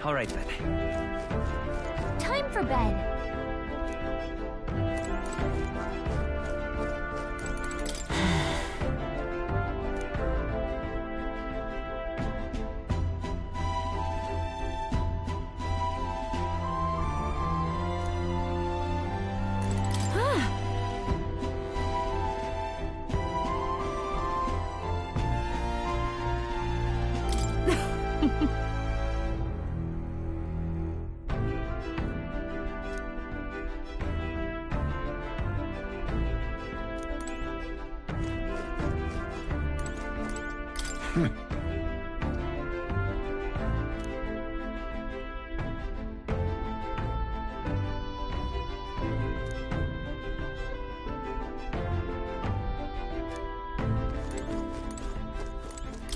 All right then. Time for bed.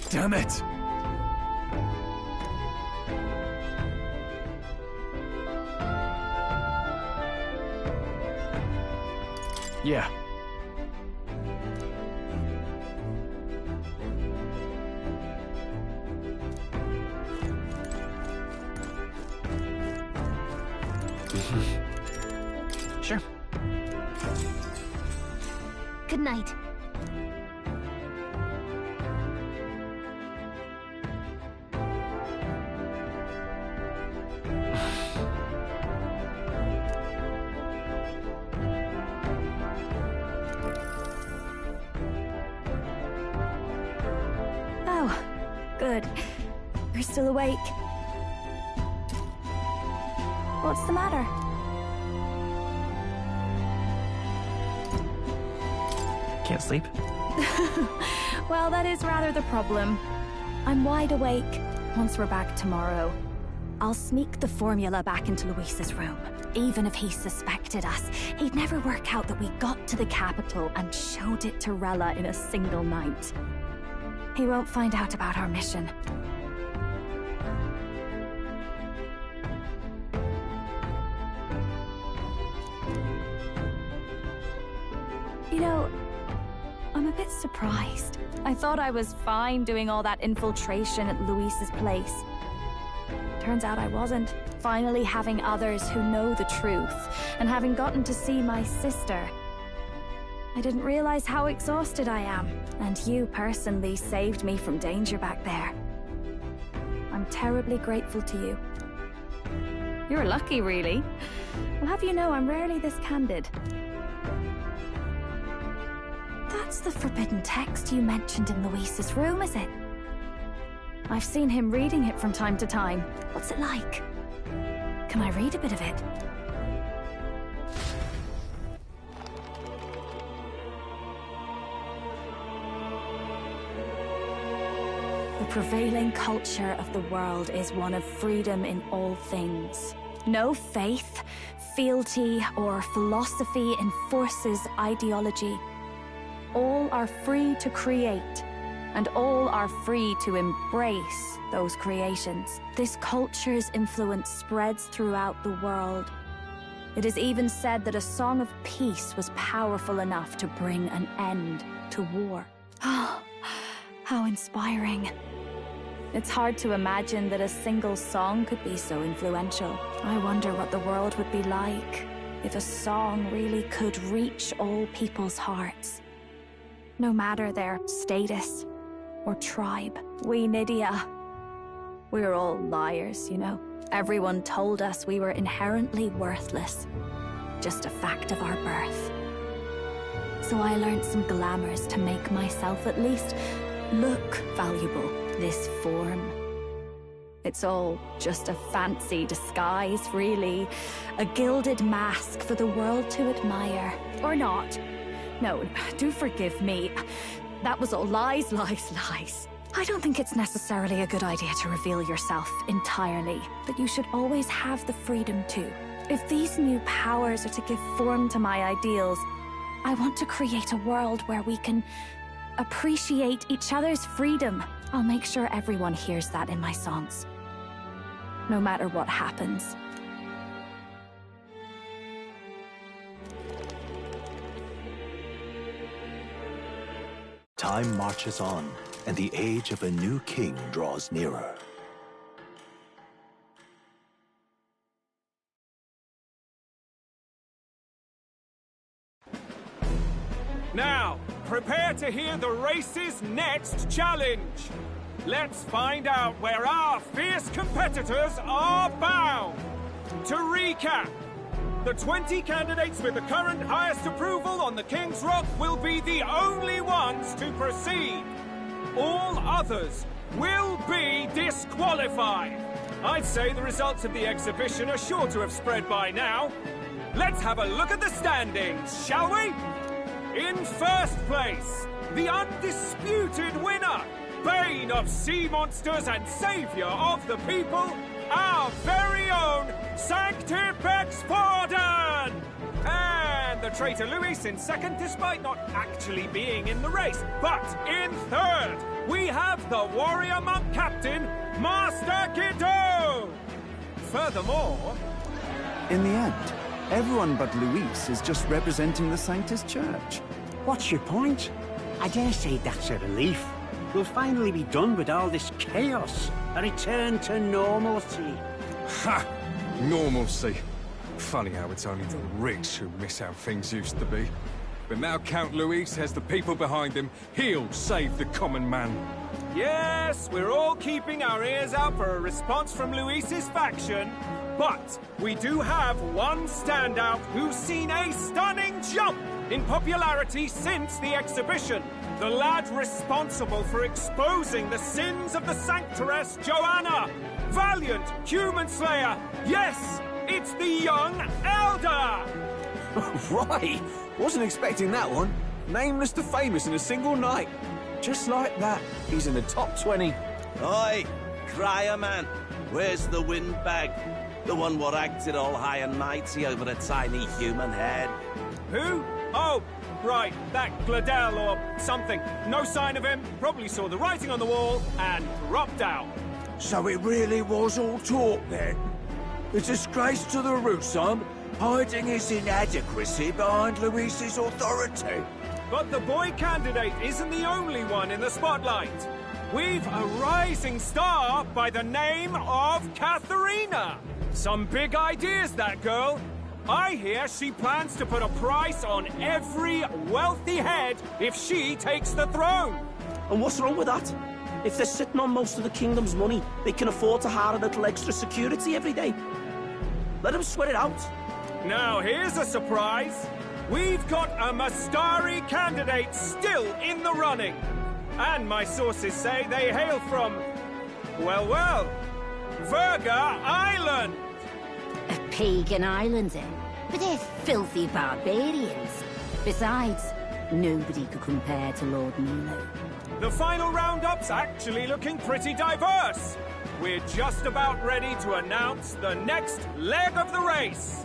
Damn it! Yeah. Sure. Good night. Oh, good. You're still awake. What's the matter? Can't sleep? Well, that is rather the problem. I'm wide awake. Once we're back tomorrow, I'll sneak the formula back into Luis's room. Even if he suspected us, he'd never work out that we got to the capital and showed it to Rella in a single night. He won't find out about our mission. You know, I'm a bit surprised. I thought I was fine doing all that infiltration at Luis's place. Turns out I wasn't. Finally having others who know the truth, and having gotten to see my sister. I didn't realize how exhausted I am, and you personally saved me from danger back there. I'm terribly grateful to you. You're lucky, really. I'll have you know I'm rarely this candid. That's the forbidden text you mentioned in Luis's room, is it? I've seen him reading it from time to time. What's it like? Can I read a bit of it? The prevailing culture of the world is one of freedom in all things. No faith, fealty, or philosophy enforces ideology. All are free to create, and all are free to embrace those creations. This culture's influence spreads throughout the world. It is even said that a song of peace was powerful enough to bring an end to war. Oh, how inspiring. It's hard to imagine that a single song could be so influential. I wonder what the world would be like if a song really could reach all people's hearts. No matter their status or tribe. We Nydia, we're all liars, you know. Everyone told us we were inherently worthless. Just a fact of our birth. So I learned some glamours to make myself at least look valuable. This form. It's all just a fancy disguise, really. A gilded mask for the world to admire. Or not. No, do forgive me. That was all lies, lies, lies. I don't think it's necessarily a good idea to reveal yourself entirely, but you should always have the freedom to. If these new powers are to give form to my ideals, I want to create a world where we can appreciate each other's freedom. I'll make sure everyone hears that in my songs. No matter what happens. Time marches on, and the age of a new king draws nearer. Now, prepare to hear the race's next challenge. Let's find out where our fierce competitors are bound. To recap, the 20 candidates with the current highest approval on the King's Rock will be the only ones to proceed. All others will be disqualified. I'd say the results of the exhibition are sure to have spread by now. Let's have a look at the standings, shall we? In first place, the undisputed winner, bane of sea monsters and saviour of the people, our very own Sanctipex Forden! And the traitor Luis in second, despite not actually being in the race. But in third, we have the warrior monk captain, Master Guido! Furthermore... In the end, everyone but Luis is just representing the Sanctus Church. What's your point? I dare say that's a relief. We'll finally be done with all this chaos. A return to normalcy. Ha! Normalcy. Funny how it's only the rich who miss how things used to be. But now Count Luis has the people behind him. He'll save the common man. Yes, we're all keeping our ears out for a response from Luis's faction. But we do have one standout who's seen a stunning jump in popularity since the exhibition. The lad responsible for exposing the sins of the Sanctoress Joanna. Valiant human slayer. Yes, it's the young Elder. Right! Wasn't expecting that one. Nameless to famous in a single night. Just like that, he's in the top 20. Oi, crier man, where's the windbag? The one what acted all high and mighty over a tiny human head. Who? Oh, right, that Gladell or something. No sign of him, probably saw the writing on the wall and dropped out. So it really was all talk then? A disgrace to the Rusum, hiding his inadequacy behind Luis's authority. But the boy candidate isn't the only one in the spotlight. We've a rising star by the name of Katharina. Some big ideas, that girl. I hear she plans to put a price on every wealthy head if she takes the throne. And what's wrong with that? If they're sitting on most of the kingdom's money, they can afford to hire a little extra security every day. Let them sweat it out. Now, here's a surprise. We've got a Mastari candidate still in the running. And my sources say they hail from, well, Virga Island. A pagan island, eh? But they're filthy barbarians. Besides, nobody could compare to Lord Milo. The final roundup's actually looking pretty diverse. We're just about ready to announce the next leg of the race.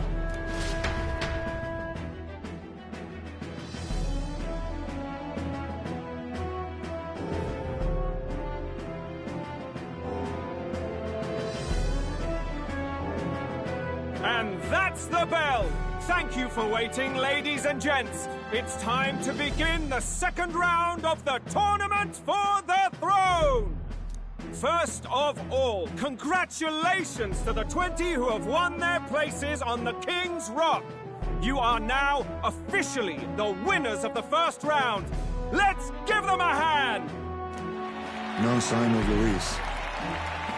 And that's the bell! Thank you for waiting, ladies and gents. It's time to begin the second round of the tournament for the throne! First of all, congratulations to the 20 who have won their places on the King's Rock. You are now officially the winners of the first round. Let's give them a hand! No sign of Luis.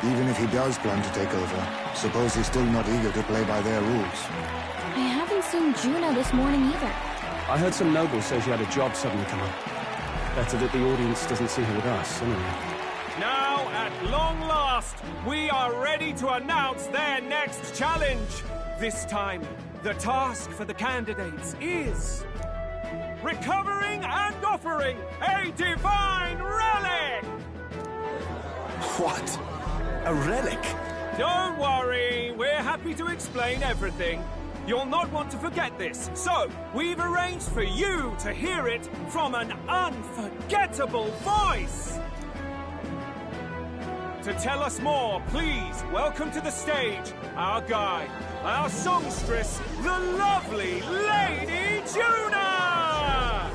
Even if he does plan to take over, suppose he's still not eager to play by their rules. I haven't seen Juno this morning either. I heard some nobles say she had a job suddenly come up. Better that the audience doesn't see her with us, anyway. Now, at long last, we are ready to announce their next challenge. This time, the task for the candidates is... recovering and offering a divine relic! What? A relic? Don't worry, we're happy to explain everything. You'll not want to forget this, so we've arranged for you to hear it from an unforgettable voice. To tell us more, please welcome to the stage our guide, our songstress, the lovely Lady Juna!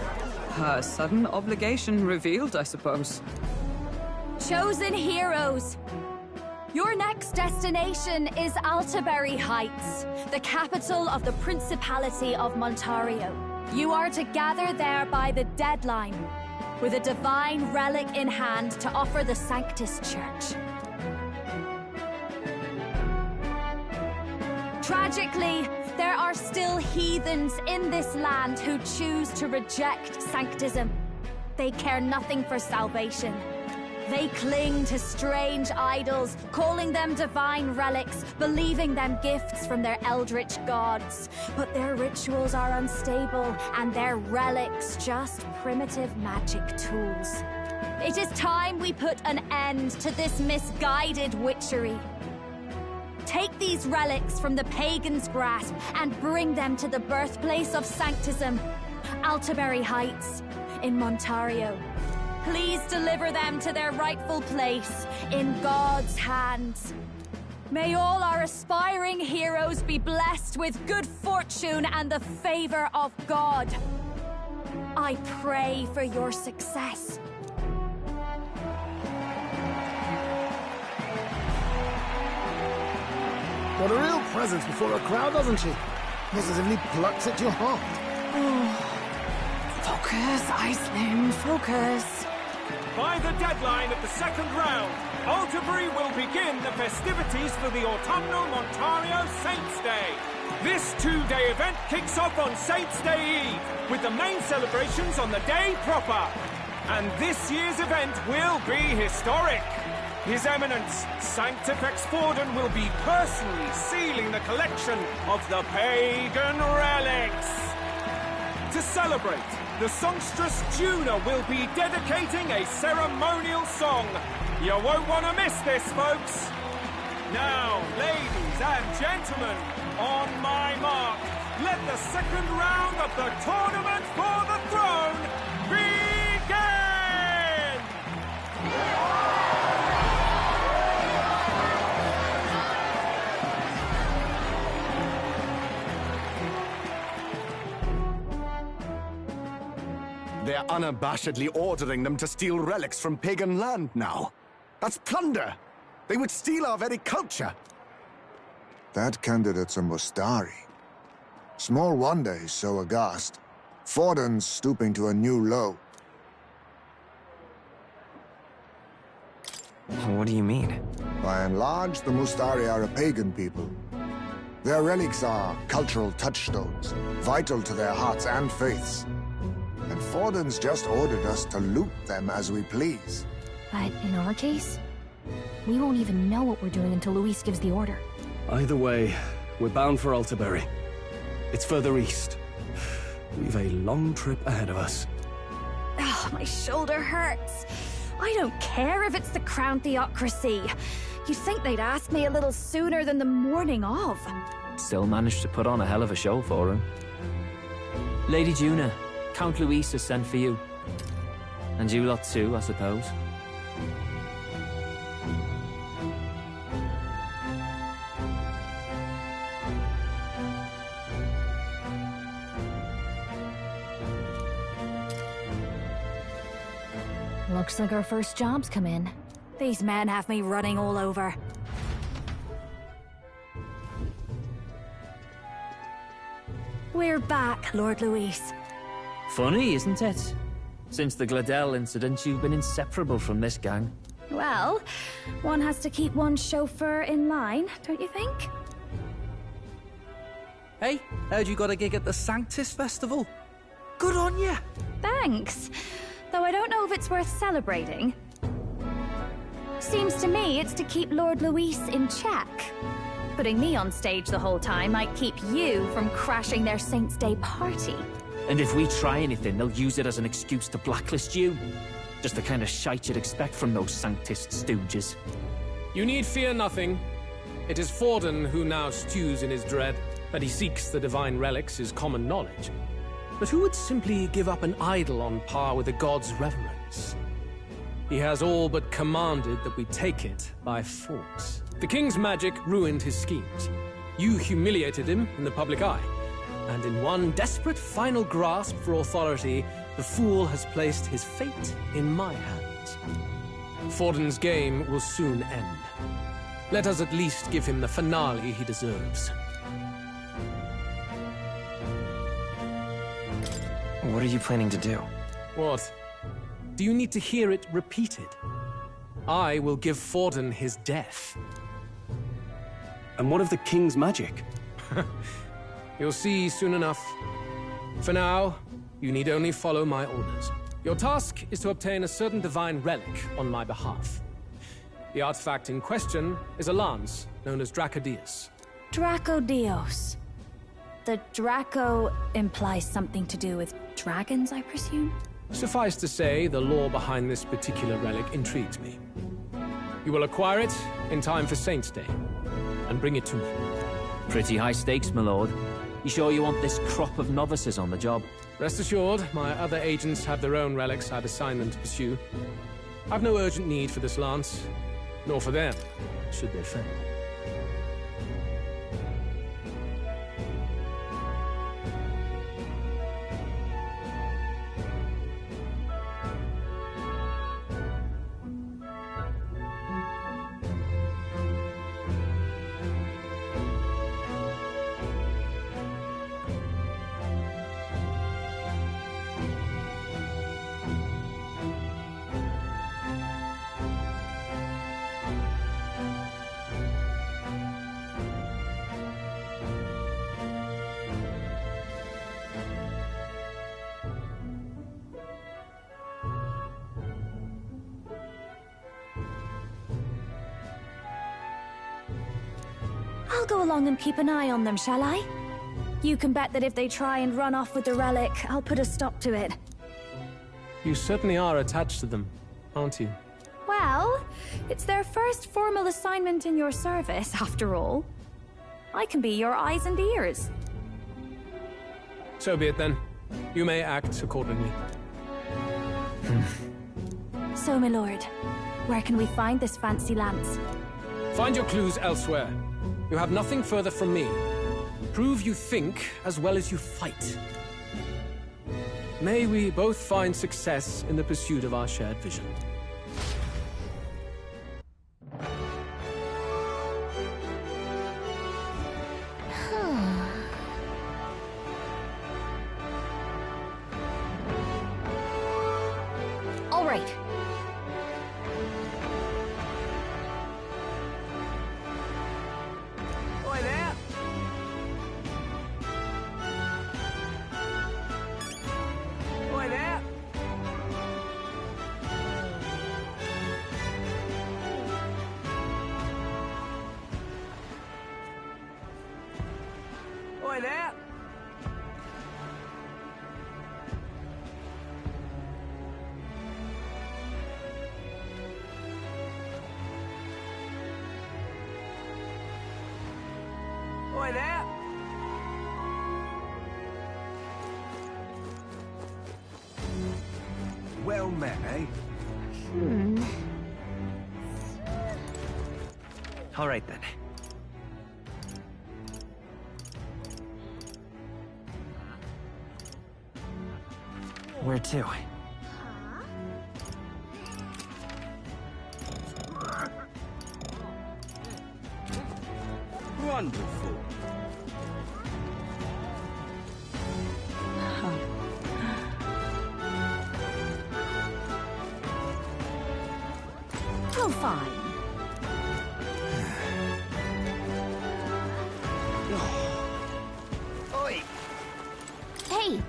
Her sudden obligation revealed, I suppose. Chosen heroes! Your next destination is Altaberry Heights, the capital of the Principality of Montario. You are to gather there by the deadline, with a divine relic in hand to offer the Sanctus Church. Tragically, there are still heathens in this land who choose to reject sanctism. They care nothing for salvation. They cling to strange idols, calling them divine relics, believing them gifts from their eldritch gods. But their rituals are unstable, and their relics just primitive magic tools. It is time we put an end to this misguided witchery. Take these relics from the pagan's grasp and bring them to the birthplace of sanctism, Altaberry Heights, in Montario. Please deliver them to their rightful place, in God's hands. May all our aspiring heroes be blessed with good fortune and the favor of God. I pray for your success. Got a real presence before a crowd, doesn't she? Positively plucks at your heart. Focus, Iceland, focus. By the deadline of the second round, Altabury will begin the festivities for the autumnal Montario Saints' Day. This two-day event kicks off on Saints' Day Eve, with the main celebrations on the day proper. And this year's event will be historic. His Eminence, Sanctifex Forden, will be personally sealing the collection of the pagan relics. To celebrate, the songstress Juna will be dedicating a ceremonial song. You won't want to miss this, folks. Now, ladies and gentlemen, on my mark, let the second round of the tournament for the throne begin! They're unabashedly ordering them to steal relics from pagan land now. That's plunder! They would steal our very culture! That candidate's a Mustari. Small wonder he's so aghast. Forden's stooping to a new low. What do you mean? By and large, the Mustari are a pagan people. Their relics are cultural touchstones, vital to their hearts and faiths. And Forden's just ordered us to loot them as we please. But in our case, we won't even know what we're doing until Luis gives the order. Either way, we're bound for Altaberry. It's further east. We've a long trip ahead of us. Oh, my shoulder hurts. I don't care if it's the Crown Theocracy. You'd think they'd ask me a little sooner than the morning of. Still managed to put on a hell of a show for him. Lady Juna, Count Luis has sent for you. And you lot too, I suppose. Looks like our first job's come in. These men have me running all over. We're back, Lord Luis. Funny, isn't it? Since the Gladell incident, you've been inseparable from this gang. Well, one has to keep one's chauffeur in line, don't you think? Hey, heard you got a gig at the Sanctus Festival. Good on ya! Thanks. Though I don't know if it's worth celebrating. Seems to me it's to keep Lord Luis in check. Putting me on stage the whole time might keep you from crashing their Saints' Day party. And if we try anything, they'll use it as an excuse to blacklist you. Just the kind of shite you'd expect from those Sanctist stooges. You need fear nothing. It is Forden who now stews in his dread. That he seeks the divine relics is common knowledge. But who would simply give up an idol on par with a god's reverence? He has all but commanded that we take it by force. The king's magic ruined his schemes. You humiliated him in the public eye. And in one desperate final grasp for authority, the fool has placed his fate in my hands. Forden's game will soon end. Let us at least give him the finale he deserves. What are you planning to do? What? Do you need to hear it repeated? I will give Forden his death. And what of the king's magic? You'll see soon enough. For now, you need only follow my orders. Your task is to obtain a certain divine relic on my behalf. The artifact in question is a lance known as Dracodius. Dracodios. The Draco implies something to do with dragons, I presume? Suffice to say, the lore behind this particular relic intrigues me. You will acquire it in time for Saint's Day, and bring it to me. Pretty high stakes, my lord. You sure you want this crop of novices on the job? Rest assured, my other agents have their own relics I've assigned them to pursue. I've no urgent need for this lance, nor for them, should they fail. I'll go along and keep an eye on them, shall I? You can bet that if they try and run off with the relic, I'll put a stop to it. You certainly are attached to them, aren't you? Well, it's their first formal assignment in your service, after all. I can be your eyes and ears. So be it then. You may act accordingly. So, my lord, where can we find this fancy lance? Find your clues elsewhere. You have nothing further from me. Prove you think as well as you fight. May we both find success in the pursuit of our shared vision. All right. Oi there! Oi there! Oi there! Oi there! Well met, eh? All right, then. Where to? Wonderful. Oh, fine. Oi! Hey!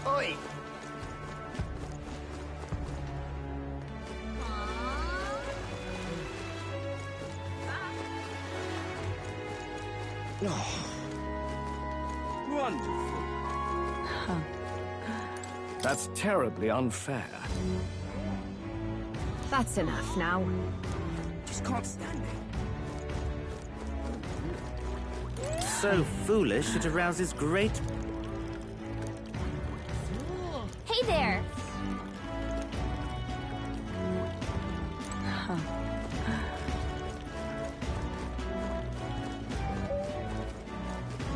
Oi! Wonderful. That's terribly unfair. That's enough now. Just can't stand it. So foolish it arouses great... Hey there!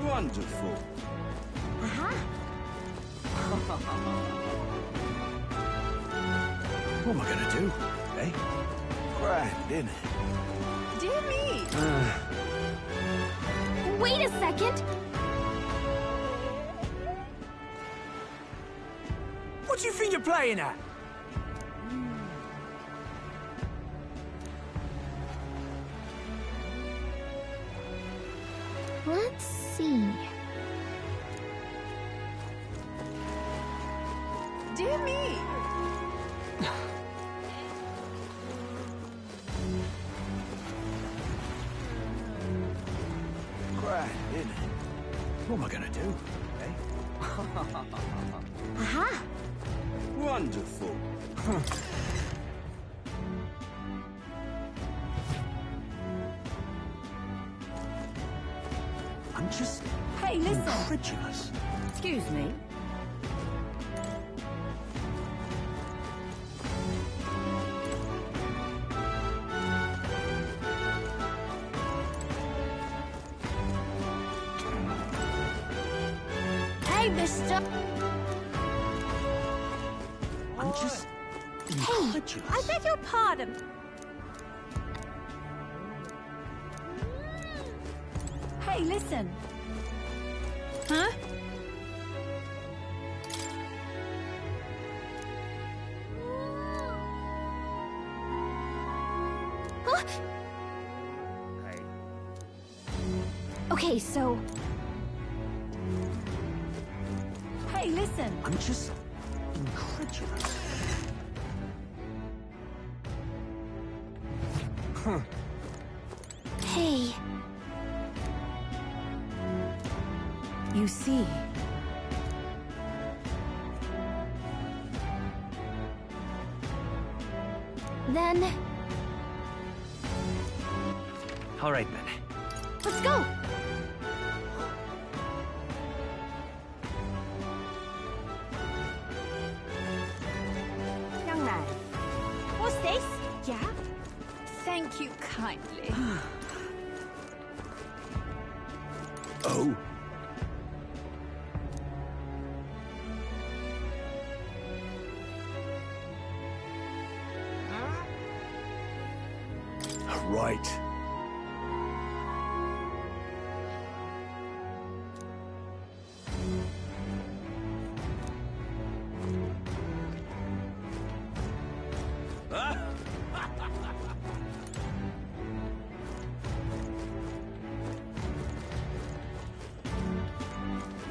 Wonderful. What am I gonna do? Eh? Grand, innit? Dear me! Wait a second! do you think you're playing at? Let's see. Dear me! Grand, isn't it? What am I gonna do, eh? Aha! Wonderful. I'm just Hey, listen! incredulous. Excuse me. Hey, mister! I'm just incredulous. I beg your pardon. Hey, listen. Huh? Huh? Okay, so... Hey, listen. I'm just incredulous. Hey... You see... Then... All right, then. let's go! Young man, what's this? Yeah? Thank you kindly. Oh. Right.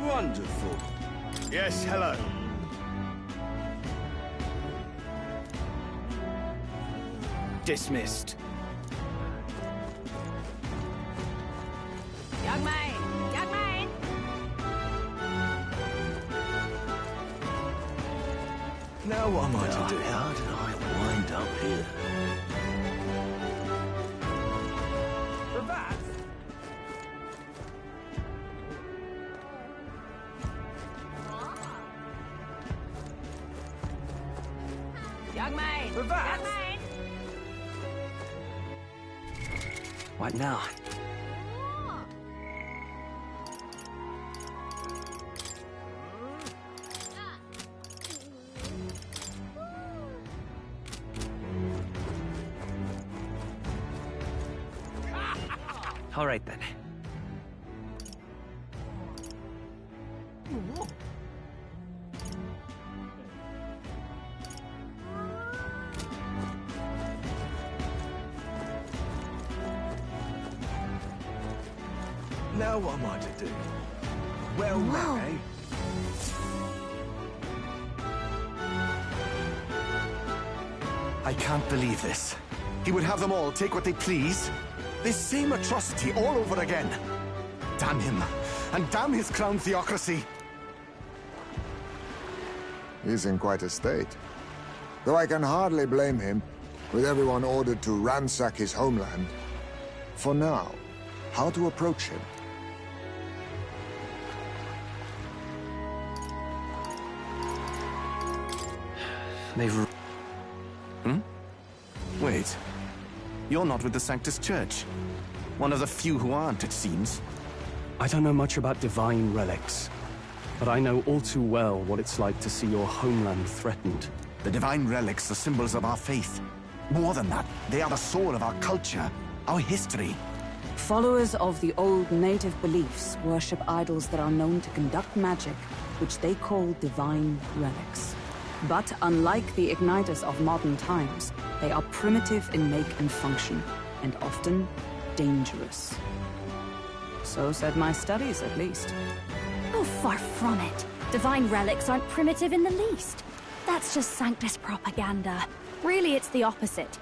Wonderful. Yes, hello. Dismissed. Young man! Young man! Now what am I to do? How did I wind up here? For that, Young man! for that. Young man! What now? All right, then. Now what am I to do? Well, Whoa. now, eh? I can't believe this. He would have them all take what they please. This same atrocity all over again. Damn him. And damn his crown theocracy. He's in quite a state. Though I can hardly blame him, with everyone ordered to ransack his homeland. For now, how to approach him? They've... Wait. You're not with the Sanctus Church. One of the few who aren't, it seems. I don't know much about divine relics, but I know all too well what it's like to see your homeland threatened. The divine relics are symbols of our faith. More than that, they are the soul of our culture, our history. Followers of the old native beliefs worship idols that are known to conduct magic, which they call divine relics. But unlike the igniters of modern times, they are primitive in make and function, and often dangerous. So said my studies, at least. Oh, far from it. Divine relics aren't primitive in the least. That's just Sanctus propaganda. Really, it's the opposite.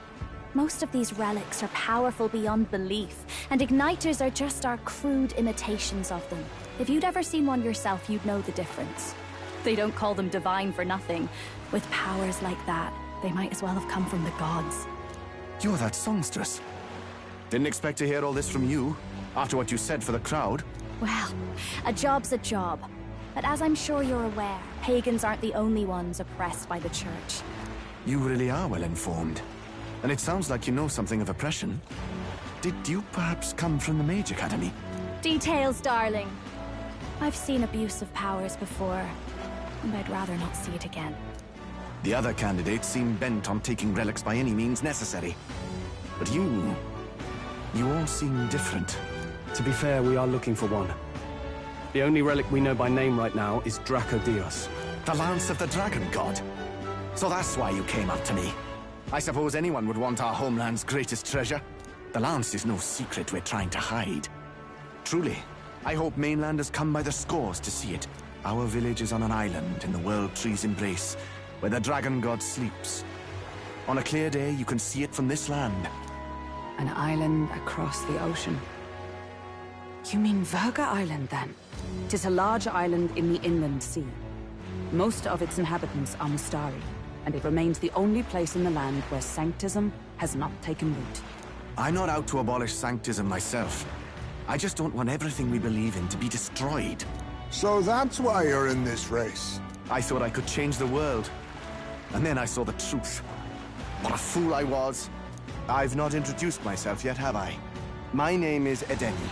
Most of these relics are powerful beyond belief, and igniters are just our crude imitations of them. If you'd ever seen one yourself, you'd know the difference. They don't call them divine for nothing. With powers like that, they might as well have come from the gods. You're that songstress. Didn't expect to hear all this from you, after what you said for the crowd. Well, a job's a job. But as I'm sure you're aware, pagans aren't the only ones oppressed by the church. You really are well informed. And it sounds like you know something of oppression. Did you perhaps come from the Mage Academy? Details, darling. I've seen abuse of powers before, and I'd rather not see it again. The other candidates seem bent on taking relics by any means necessary. But you all seem different. To be fair, we are looking for one. The only relic we know by name right now is Dracodios. The Lance of the Dragon God. So that's why you came up to me. I suppose anyone would want our homeland's greatest treasure. The Lance is no secret we're trying to hide. Truly, I hope mainlanders come by the scores to see it. Our village is on an island in the World Tree's embrace, where the Dragon God sleeps. On a clear day, you can see it from this land. An island across the ocean. You mean Verga Island, then? 'Tis a large island in the inland sea. Most of its inhabitants are Mustari, and it remains the only place in the land where sanctism has not taken root. I'm not out to abolish sanctism myself. I just don't want everything we believe in to be destroyed. So that's why you're in this race. I thought I could change the world. And then I saw the truth. What a fool I was. I've not introduced myself yet, have I? My name is Edeni.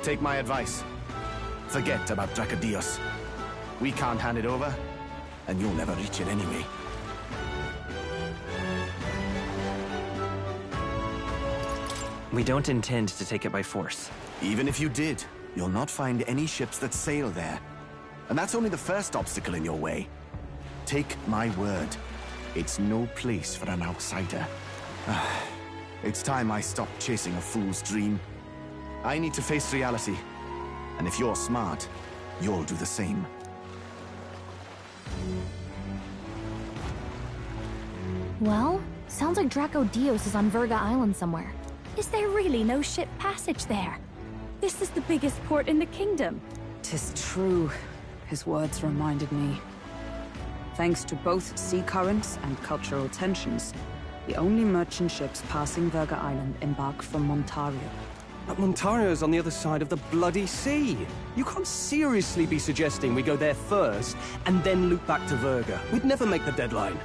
Take my advice. Forget about Dracodios. We can't hand it over, and you'll never reach it anyway. We don't intend to take it by force. Even if you did, you'll not find any ships that sail there. And that's only the first obstacle in your way. Take my word. It's no place for an outsider. It's time I stopped chasing a fool's dream. I need to face reality. And if you're smart, you'll do the same. Well, sounds like Dracodios is on Verga Island somewhere. Is there really no ship passage there? This is the biggest port in the kingdom. 'Tis true. His words reminded me. Thanks to both sea currents and cultural tensions, the only merchant ships passing Verga Island embark from Montario. But Montario's on the other side of the bloody sea. You can't seriously be suggesting we go there first and then loop back to Verga. We'd never make the deadline.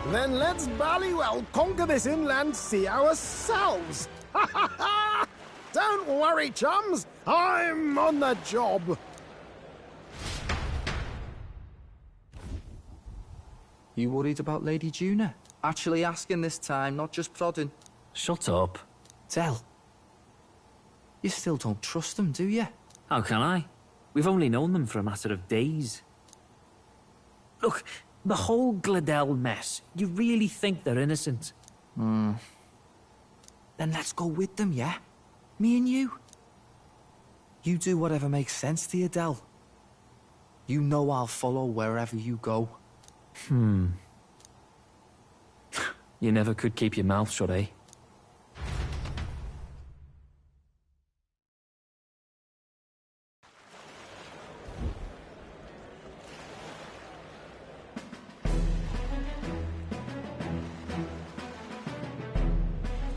Then let's ballywell conquer this inland sea ourselves! Ha ha ha! Don't worry, chums! I'm on the job! You worried about Lady Juna? Actually asking this time, not just prodding. Shut up. Tell. You still don't trust them, do you? How can I? We've only known them for a matter of days. Look, the whole Gladell mess, you really think they're innocent? Then let's go with them, yeah? Me and you. You do whatever makes sense to you, Del. You know I'll follow wherever you go. You never could keep your mouth shut, eh?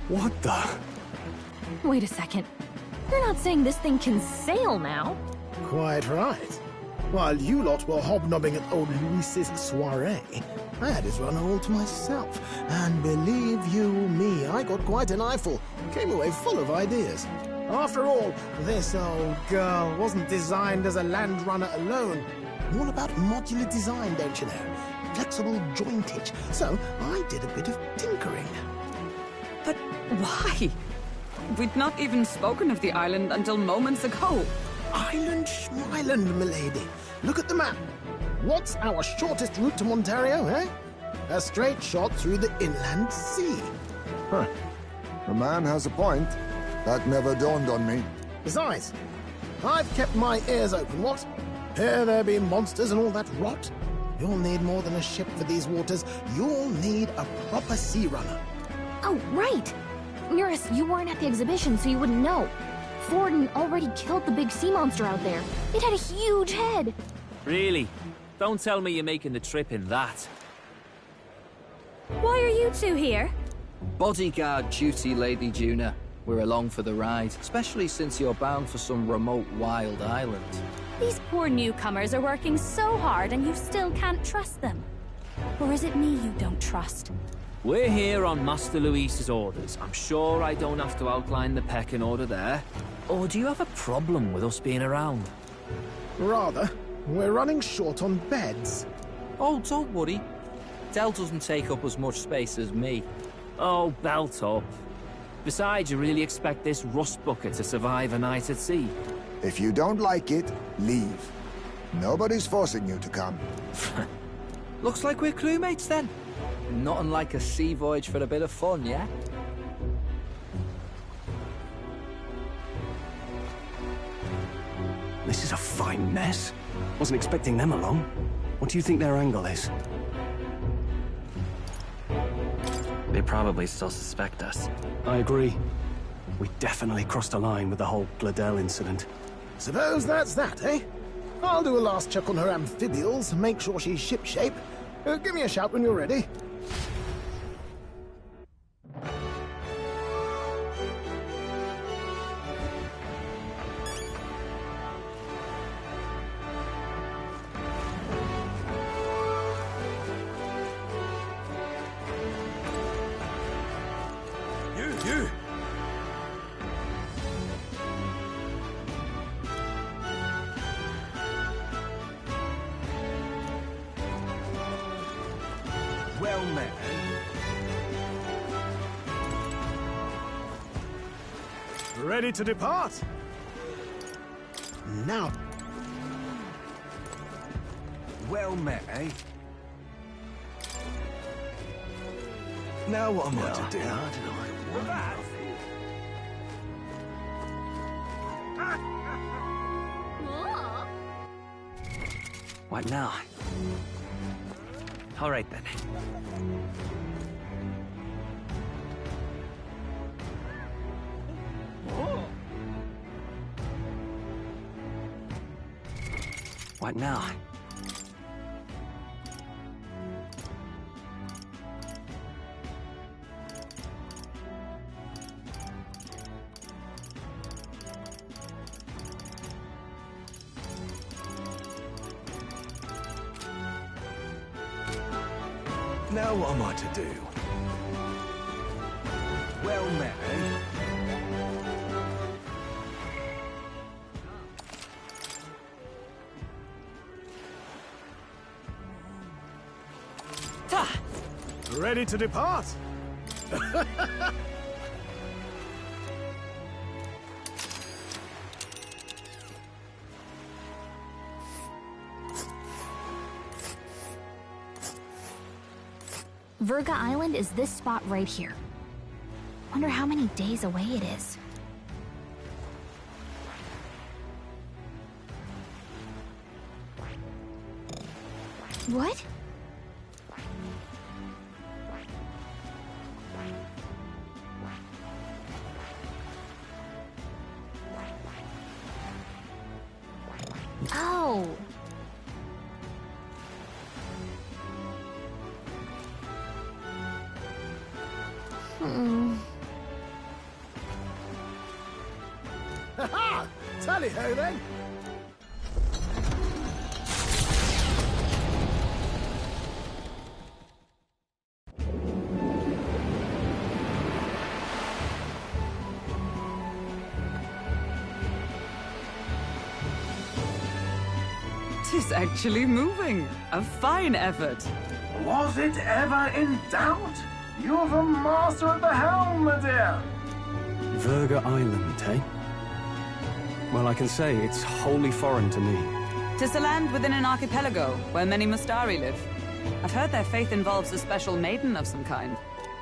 What the? Wait a second. You're not saying this thing can sail now? Quite right. While you lot were hobnobbing at old Luis's soiree, I had it run all to myself. And believe you me, I got quite an eyeful. Came away full of ideas. After all, this old girl wasn't designed as a land runner alone. All about modular design, don't you know? Flexible jointage. So I did a bit of tinkering. But why? We'd not even spoken of the island until moments ago. Island schmeiland, milady. Look at the map. What's our shortest route to Montario, eh? A straight shot through the inland sea. Huh. The man has a point. That never dawned on me. Besides, I've kept my ears open, what? Here there be monsters and all that rot. You'll need more than a ship for these waters. You'll need a proper sea runner. Oh, right! Nearest, you weren't at the exhibition, so you wouldn't know. Forden already killed the big sea monster out there. It had a huge head. Really? Don't tell me you're making the trip in that. Why are you two here? Bodyguard duty, Lady Juna. We're along for the ride, especially since you're bound for some remote wild island. These poor newcomers are working so hard and you still can't trust them. Or is it me you don't trust? We're here on Master Luis's orders. I'm sure I don't have to outline the pecking order there. Or do you have a problem with us being around? Rather. We're running short on beds. Oh, don't worry. Del doesn't take up as much space as me. Oh, belt up. Besides, you really expect this rust bucket to survive a night at sea? If you don't like it, leave. Nobody's forcing you to come. Looks like we're crewmates then. Not unlike a sea voyage for a bit of fun, yeah? This is a fine mess. Wasn't expecting them along. What do you think their angle is? They probably still suspect us. I agree. We definitely crossed a line with the whole Gladel incident. Suppose that's that, eh? I'll do a last check on her amphibials, make sure she's shipshape. Give me a shout when you're ready. You! Well met. Ready to depart? Now. Well met, eh? Now what am I to do? What now? All right then. What now? Now what am I to do? Well met, eh? Ready to depart? Verga Island is this spot right here. Wonder how many days away it is. What? Oh. Ha-ha! Tally-ho then! Tis actually moving. A fine effort. Was it ever in doubt? You're the master of the helm, my dear. Verga Island, eh? Well, I can say it's wholly foreign to me. 'Tis a land within an archipelago, where many Mustari live. I've heard their faith involves a special maiden of some kind.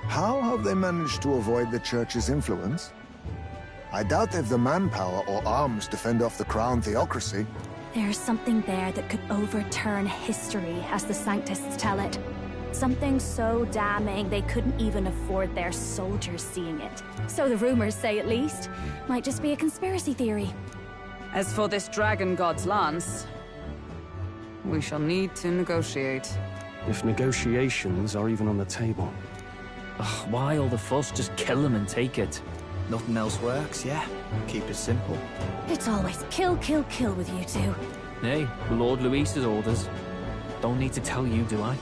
How have they managed to avoid the Church's influence? I doubt they've the manpower or arms to fend off the Crown theocracy. There's something there that could overturn history, as the Sanctists tell it. Something so damning they couldn't even afford their soldiers seeing it. So the rumors say, at least. Might just be a conspiracy theory. As for this dragon god's lance, we shall need to negotiate. If negotiations are even on the table. Ugh, why all the fuss? Just kill them and take it. Nothing else works, yeah? Keep it simple. It's always kill, kill, kill with you two. Hey, Lord Luis's orders. Don't need to tell you, do I?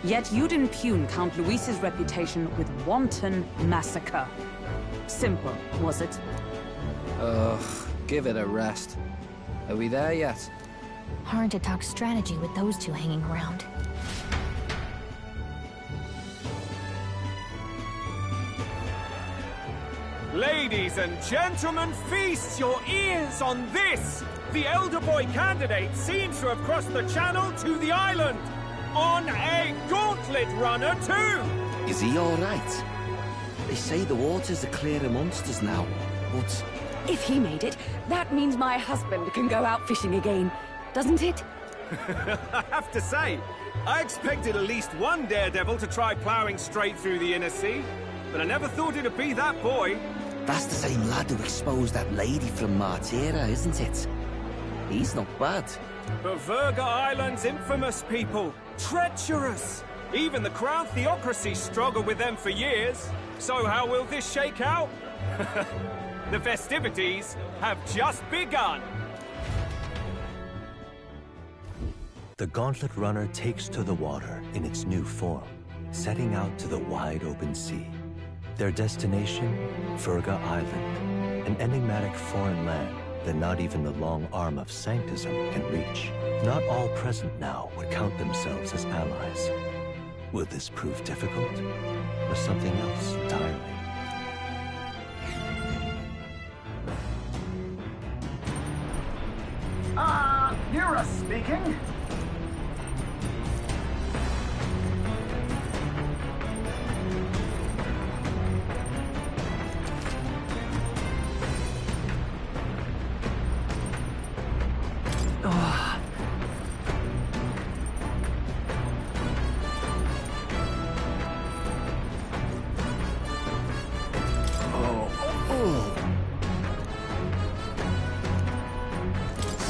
Yet you'd impugn Count Luis's reputation with wanton massacre. Simple, was it? Ugh, give it a rest. Are we there yet? Hard to talk strategy with those two hanging around. Ladies and gentlemen, feast your ears on this! The elder boy candidate seems to have crossed the channel to the island! On a gauntlet runner, too! Is he all right? They say the waters are clear of monsters now, but... If he made it, that means my husband can go out fishing again, doesn't it? I have to say, I expected at least one daredevil to try ploughing straight through the inner sea, but I never thought it'd be that boy. That's the same lad who exposed that lady from Martira, isn't it? He's not bad. But Verga Island's infamous people. Treacherous! Even the Crown theocracy struggled with them for years. So how will this shake out? The festivities have just begun. The Gauntlet Runner takes to the water in its new form, setting out to the wide open sea. Their destination, Verga Island, an enigmatic foreign land that not even the long arm of Sanctism can reach. Not all present now would count themselves as allies. Will this prove difficult, or something else entirely? Nira speaking.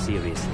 Seriously.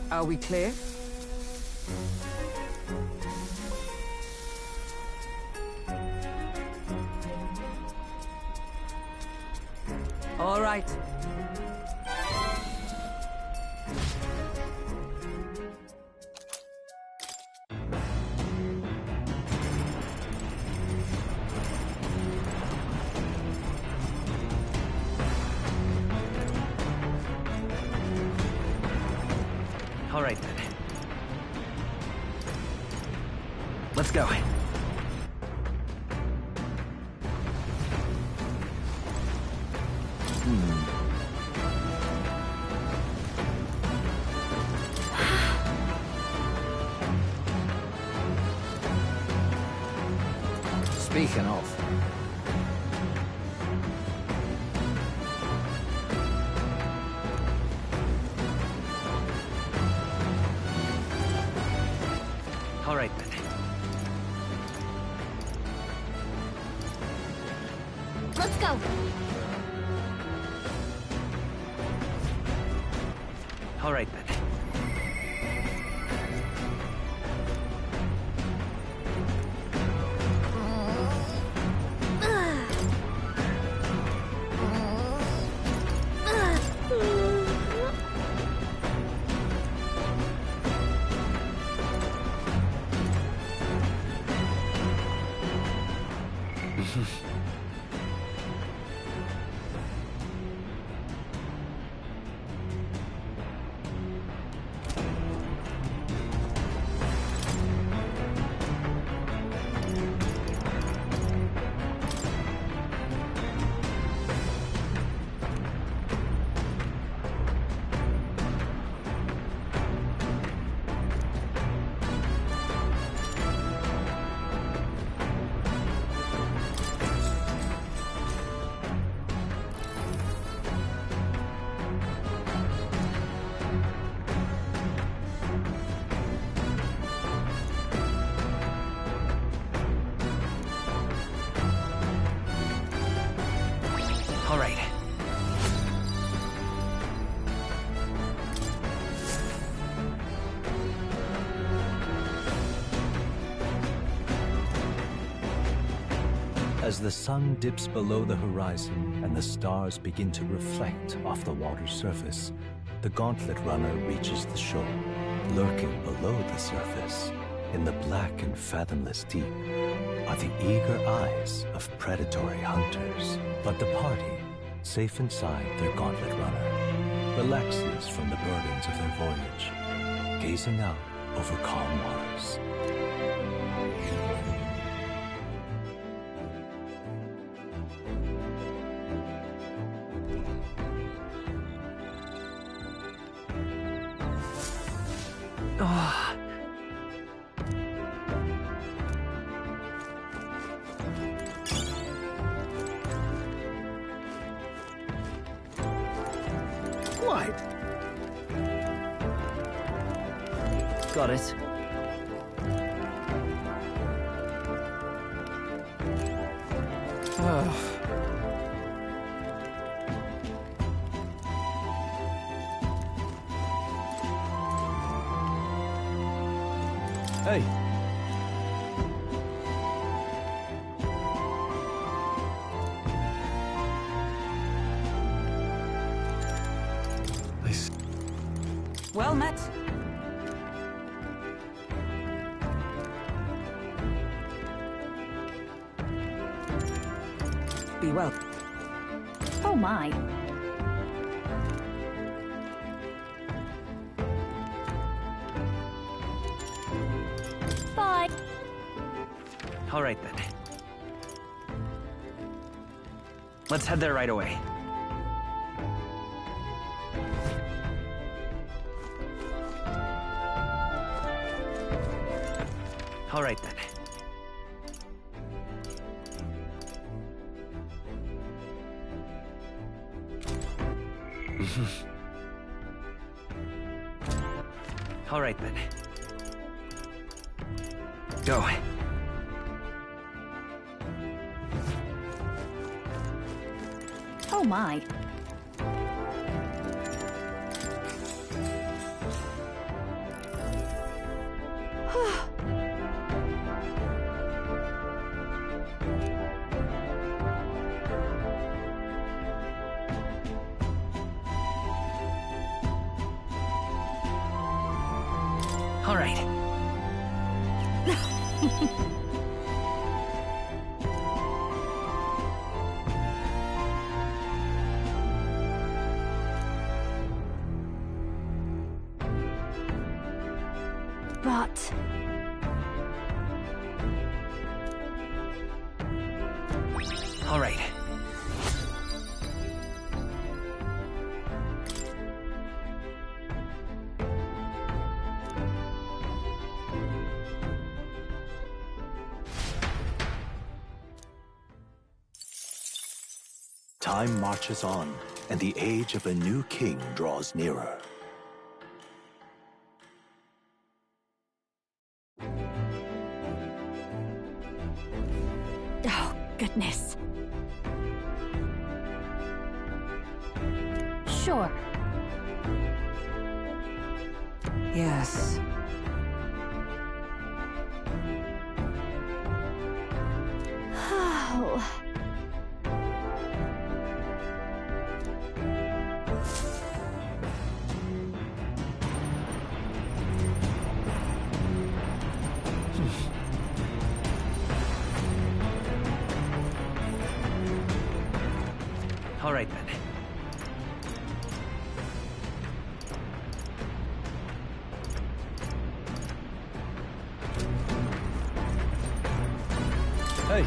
Are we clear? All right. All right, then. Let's go. Speaking of... All right, then. Let's go. All right, then. All right. As the sun dips below the horizon and the stars begin to reflect off the water's surface, the Gauntlet Runner reaches the shore. Lurking below the surface, in the black and fathomless deep, are the eager eyes of predatory hunters. But the party, safe inside their Gauntlet Runner, relaxes from the burdens of their voyage, gazing out over calm waters. Quite. Got it. Hey. Well met. Be well. Oh my. Bye. All right, then. Let's head there right away. All right, then. All right, then. Go. Oh my. All right. But... All right. Time marches on, and the age of a new king draws nearer. Oh, goodness. Sure. Yes. Oh. All right, then. Hey.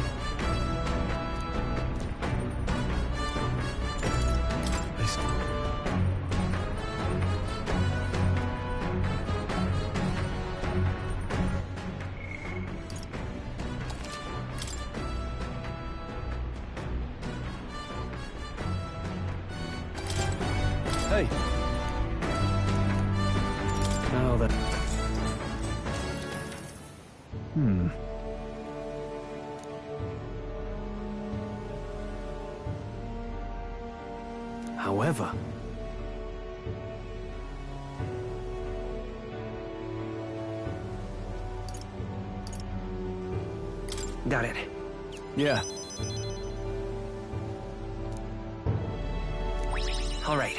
Hey. Now then. However, got it. Yeah. All right.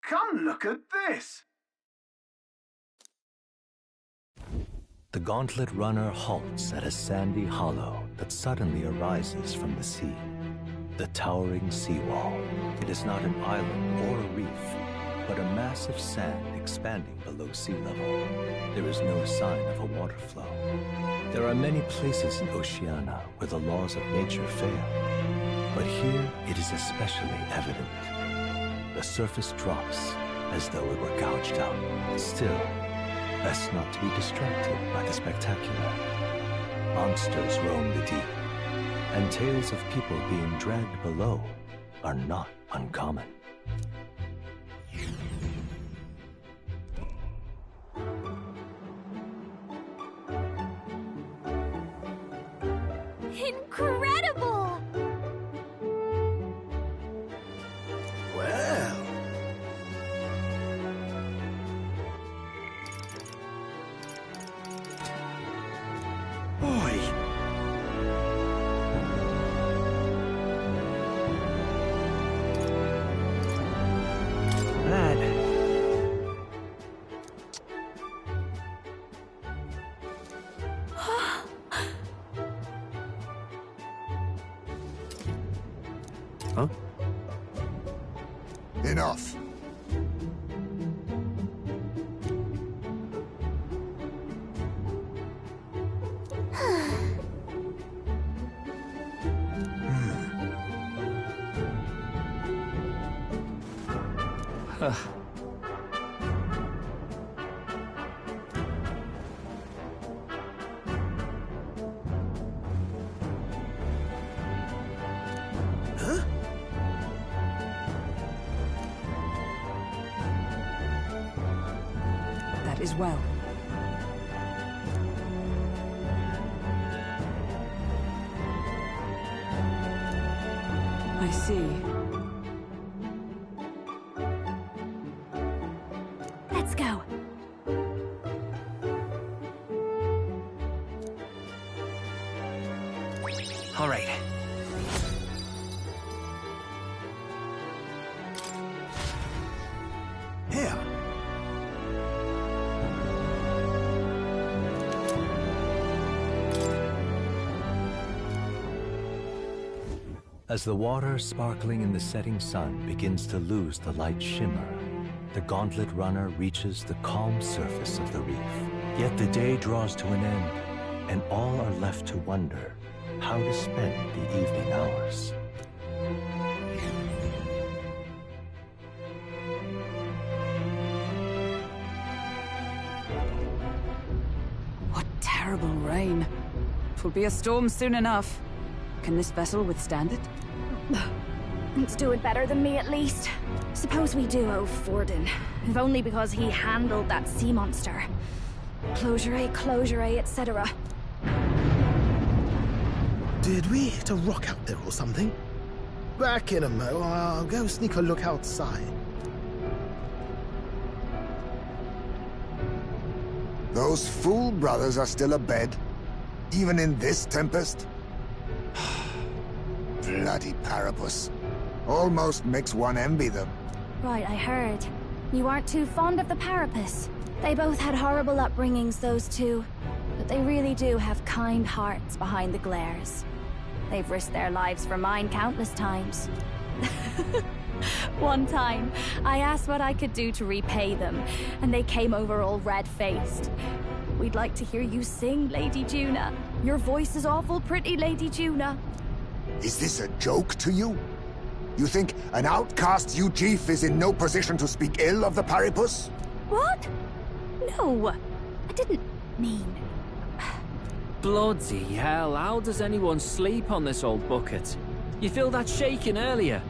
Come look at this! The Gauntlet Runner halts at a sandy hollow that suddenly arises from the sea. The towering seawall. It is not an island or a reef, but a mass of sand expanding below sea level. There is no sign of a water flow. There are many places in Oceania where the laws of nature fail, but here it is especially evident. The surface drops as though it were gouged out. Still, best not to be distracted by the spectacular. Monsters roam the deep, and tales of people being dragged below are not uncommon. Incredible! Well... Oi! Lad. Huh? Enough. That is well. I see. Let's go. All right. Here. As the water sparkling in the setting sun begins to lose the light shimmer, the Gauntlet Runner reaches the calm surface of the reef. Yet the day draws to an end, and all are left to wonder how to spend the evening hours. What terrible rain. 'Twill be a storm soon enough. Can this vessel withstand it? It's doing better than me, at least. Suppose we do owe Forden, if only because he handled that sea monster. Closure, etc. Did we hit a rock out there or something? Back in a mo. I'll go sneak a look outside. Those fool brothers are still abed, even in this tempest? Bloody Parapus. Almost makes one envy them. Right, I heard. You aren't too fond of the Parapus. They both had horrible upbringings, those two. But they really do have kind hearts behind the glares. They've risked their lives for mine countless times. One time, I asked what I could do to repay them, and they came over all red-faced. We'd like to hear you sing, Lady Juna. Your voice is awful pretty, Lady Juna. Is this a joke to you? You think an outcast Ujeef is in no position to speak ill of the Paripus? What? No, I didn't mean... Bloody hell, how does anyone sleep on this old bucket? You feel that shaking earlier?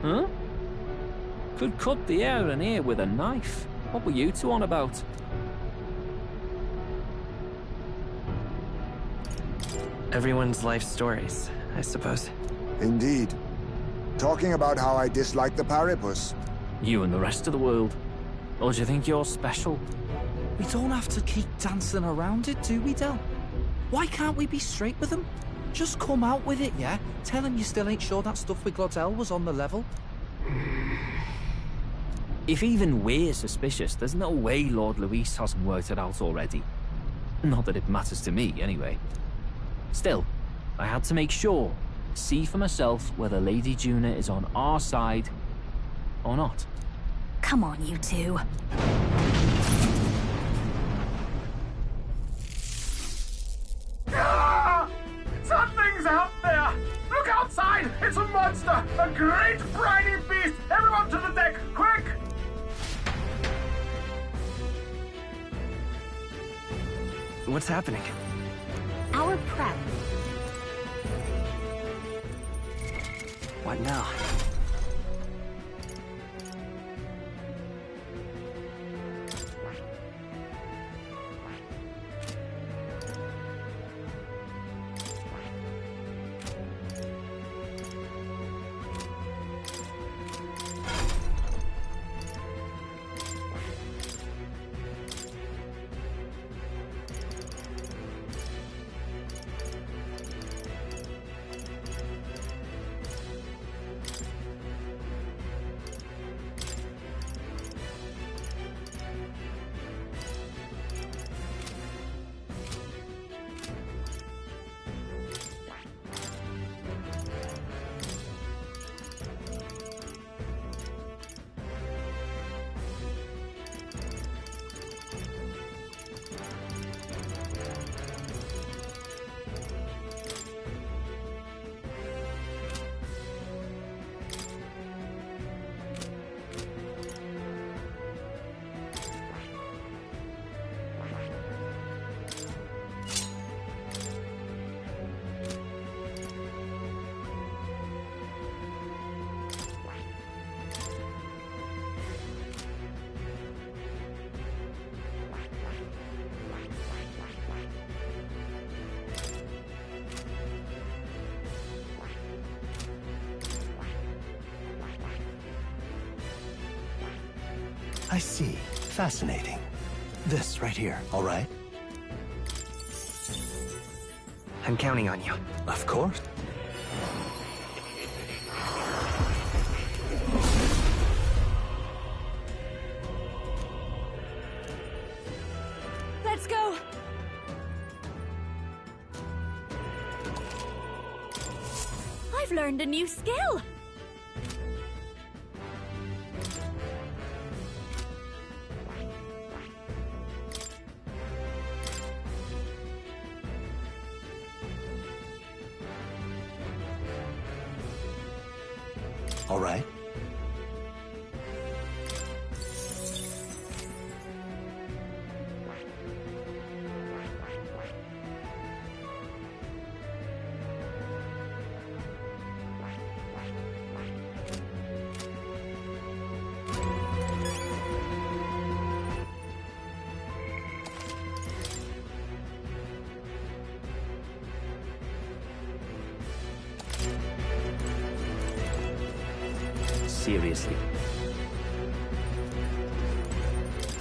Huh? Could cut the air in here with a knife. What were you two on about? Everyone's life stories, I suppose. Indeed. Talking about how I dislike the Paripus. You and the rest of the world. Or do you think you're special? We don't have to keep dancing around it, do we, Del? Why can't we be straight with them? Just come out with it, yeah? Tell him you still ain't sure that stuff with Glottel was on the level. If even we're suspicious, there's no way Lord Luis hasn't worked it out already. Not that it matters to me, anyway. Still, I had to make sure, see for myself whether Lady Juna is on our side or not. Come on, you two. Something's out there! Look outside! It's a monster! A great briny beast! Everyone to the deck, quick! What's happening? Our prep. What now? I see. Fascinating. This right here, all right? I'm counting on you. Of course. Let's go! I've learned a new skill! All right. Seriously.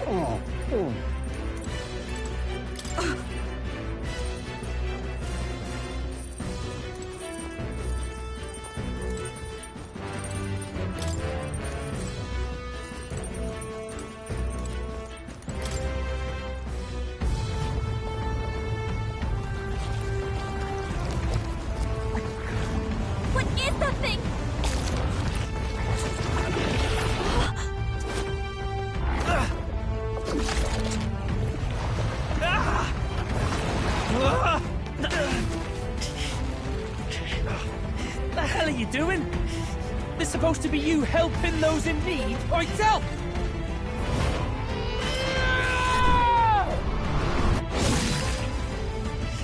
Oh. What is that thing? The hell are you doing? This supposed to be you helping those in need, or itself?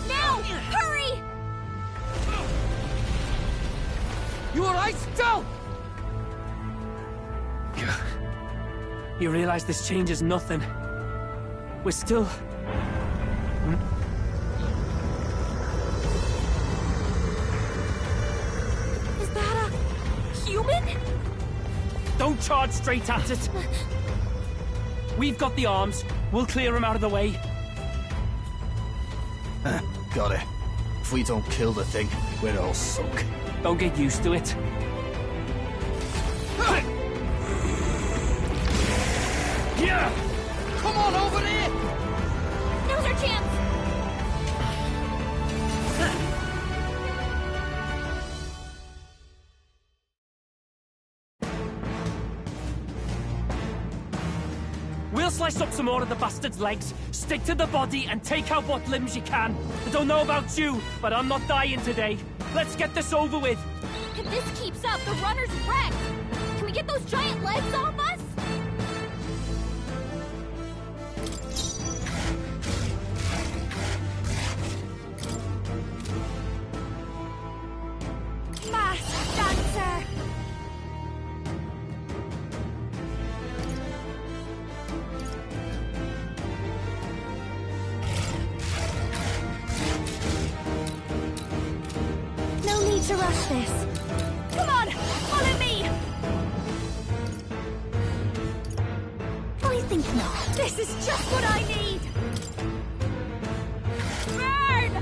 Now! Hurry! You alright, Del? You realize this changes nothing. We're still... Is that a human? Don't charge straight at it. We've got the arms. We'll clear him out of the way. Got it. If we don't kill the thing, we're all sunk. Don't get used to it. Yeah! Come on over there! Now's our chance! We'll slice up some more of the bastard's legs, stick to the body, and take out what limbs you can. I don't know about you, but I'm not dying today. Let's get this over with. If this keeps up, the runner's wrecked. Can we get those giant legs off us? Masked dancer! No need to rush this. Come on, follow me! I think not. This is just what I need! Burn!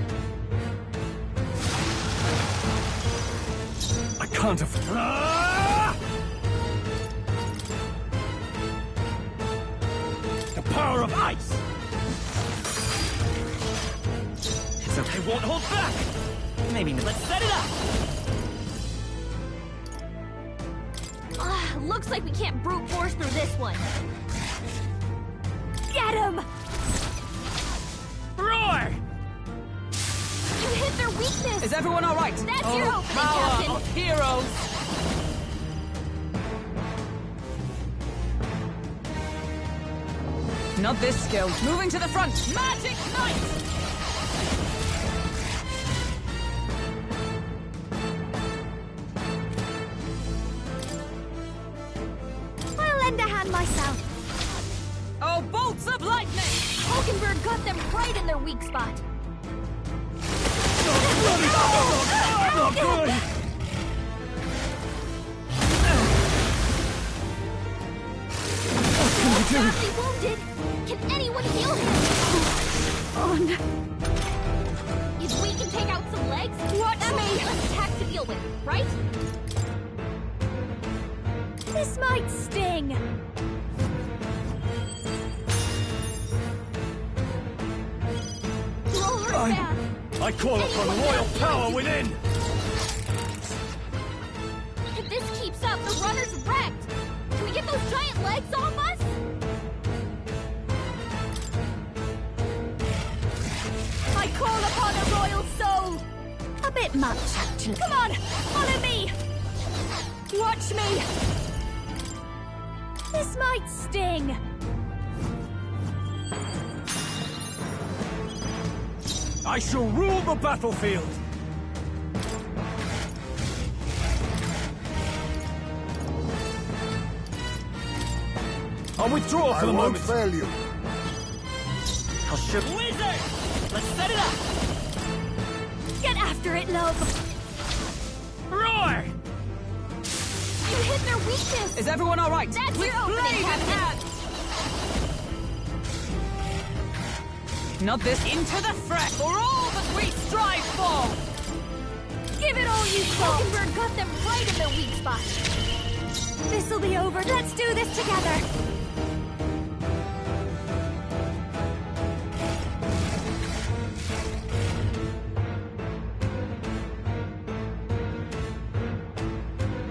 I can't have... The power of ice! So I won't hold back! Maybe let's set it up! Looks like we can't brute force through this one. Get him! Roar! You hit their weakness! Is everyone all right? That's your opening, Power Captain! of heroes! Not this skill. Moving to the front. Magic Knight! I'll lend a hand myself. Oh, bolts of lightning! Hulkenberg got them right in their weak spot. Not good! He's badly wounded. Can anyone heal him? On. If we can take out some right? This might sting. Roll her back. I call upon royal power within! If this keeps up, the runner's wrecked! Can we get those giant legs off us? I call upon a royal soul. A bit much, actually. Come on, follow me. Watch me. This might sting. I shall rule the battlefield! I'll withdraw for the moment. I won't fail you. I'll shoot. Wizard! Let's set it up! Get after it, love. Roar! You hit their weakness! Is everyone all right? That's your opening, Captain! Not this into the threat for all that we strive for! Give it all you've got. Hulkenberg got them right in their weak spot. This'll be over. Let's do this together.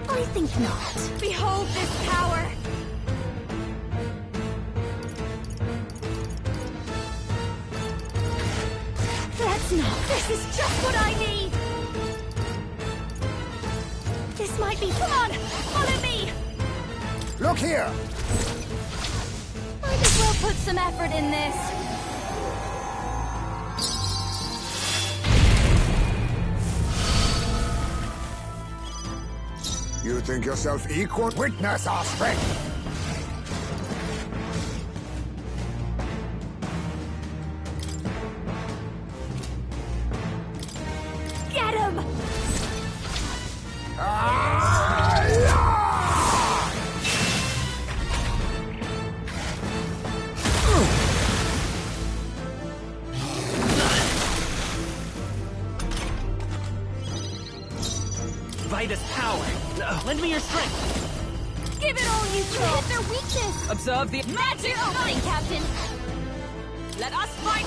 I think not. Behold this power. That's not. This is just what I need. This might be. Come on, follow me. Look here! Might as well put some effort in this. You think yourself equal? Witness our strength! Get him! Vitus power. Lend me your strength. Give it all you You got. hit their weakness! Observe the That's your opening, Captain! Let us fight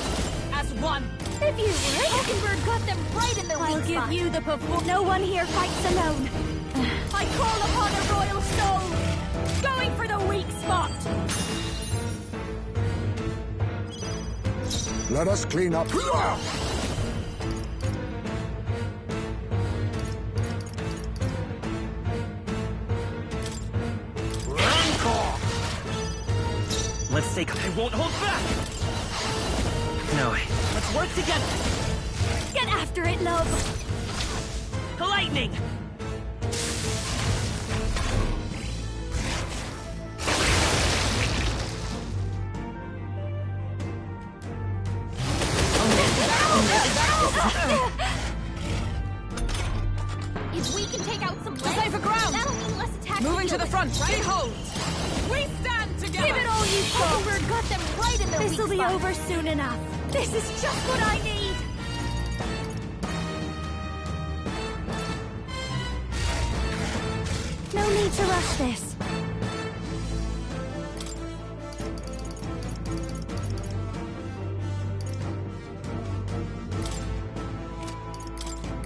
as one. If you would. Hulkenberg got them right in their I'll weak give spot. you the perform. No one here fights alone. I call upon a royal soul. Going for the weak spot. Let us clean up. Let's take. I won't hold back! No. Let's work together! Get after it, love. Lightning! If we can take out some legs, Safer ground. that'll mean less attacks. Moving to the front. right? Behold. We stand together. Give it all you've got. Hulkenberg got them right in their weak This'll be spot. over soon enough. This is just what I need. No need to rush this.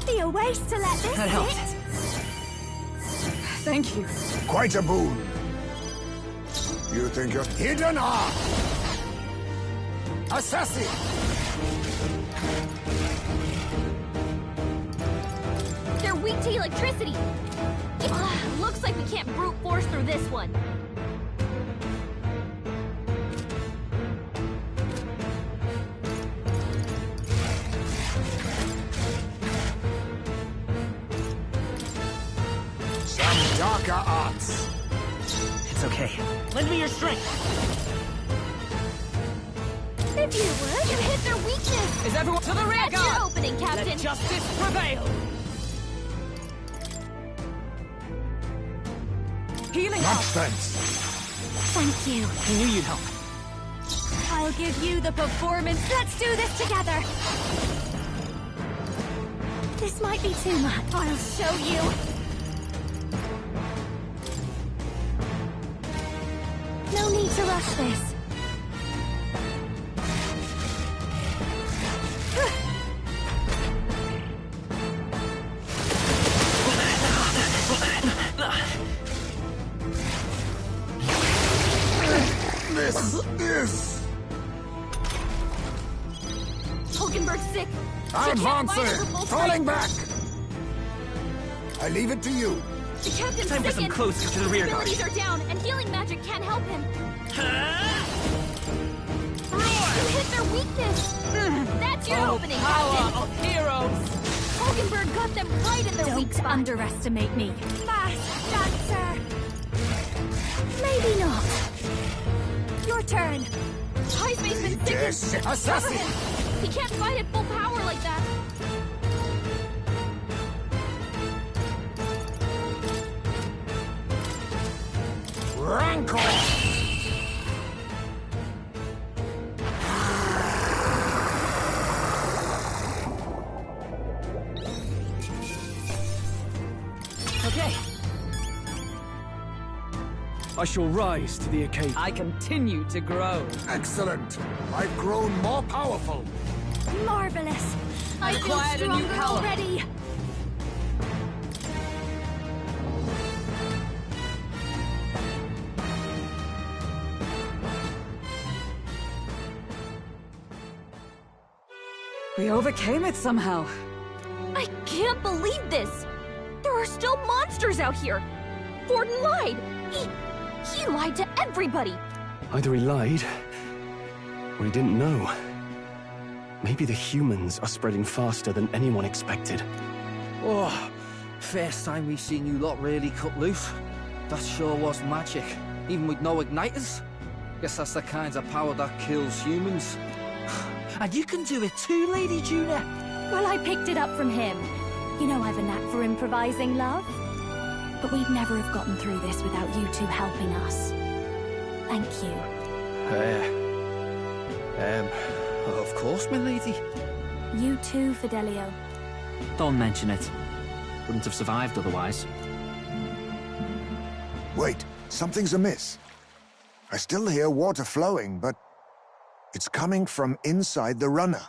Be a waste to let this That helped. sit. Thank you. Quite a boon. You think you're hidden art? Assassin! They're weak to electricity. Looks like we can't brute force through this one. Some darker arts. It's okay. Lend me your strength! If you would, you hit their weakness. Is everyone to the rear That's your guard? opening, Captain. Let justice prevail! Healing Much up. thanks. Thank you. I knew you'd help. I'll give you the performance. Let's do this together. This might be too much. I'll show you. crush this. This. Hulkenberg's sick. Advancing! Falling back! I leave it to you. The captain's Time for some sickened. close to the rear guard. Abilities are down, and healing magic can't help him. You hit their weakness. That's your opening, Captain. Of heroes! Hulkenberg got them right in their weak Don't spot. underestimate me. Fast dancer. Maybe not. Your turn. High spaceman Yes, Cover assassin! him. He can't fight at full power like that. Rancor! Okay. I shall rise to the occasion. I continue to grow. Excellent! I've grown more powerful. Marvelous. I feel acquired a new stronger power. already. We overcame it somehow. I can't believe this. There are still monsters out here. Forden lied. He lied to everybody. Either he lied, or he didn't know. Maybe the humans are spreading faster than anyone expected. Oh, first time we've seen you lot really cut loose. That sure was magic, even with no igniters. Guess that's the kind of power that kills humans. And you can do it too, Lady Juna. Well, I picked it up from him. You know I've a knack for improvising, love. But we'd never have gotten through this without you two helping us. Thank you. Of course, my lady. You too, Fidelio. Don't mention it. Wouldn't have survived otherwise. Wait, something's amiss. I still hear water flowing, but it's coming from inside the runner.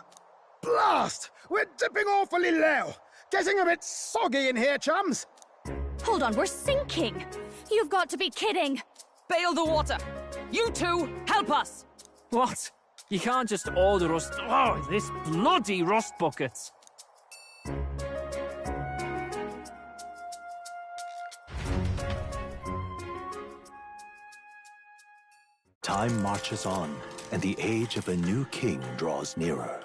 Blast! We're dipping awfully low. Getting a bit soggy in here, chums. Hold on, we're sinking. You've got to be kidding. Bail the water. You two, help us. What? You can't just order us... Oh, this bloody rust buckets. Time marches on, and the age of a new king draws nearer.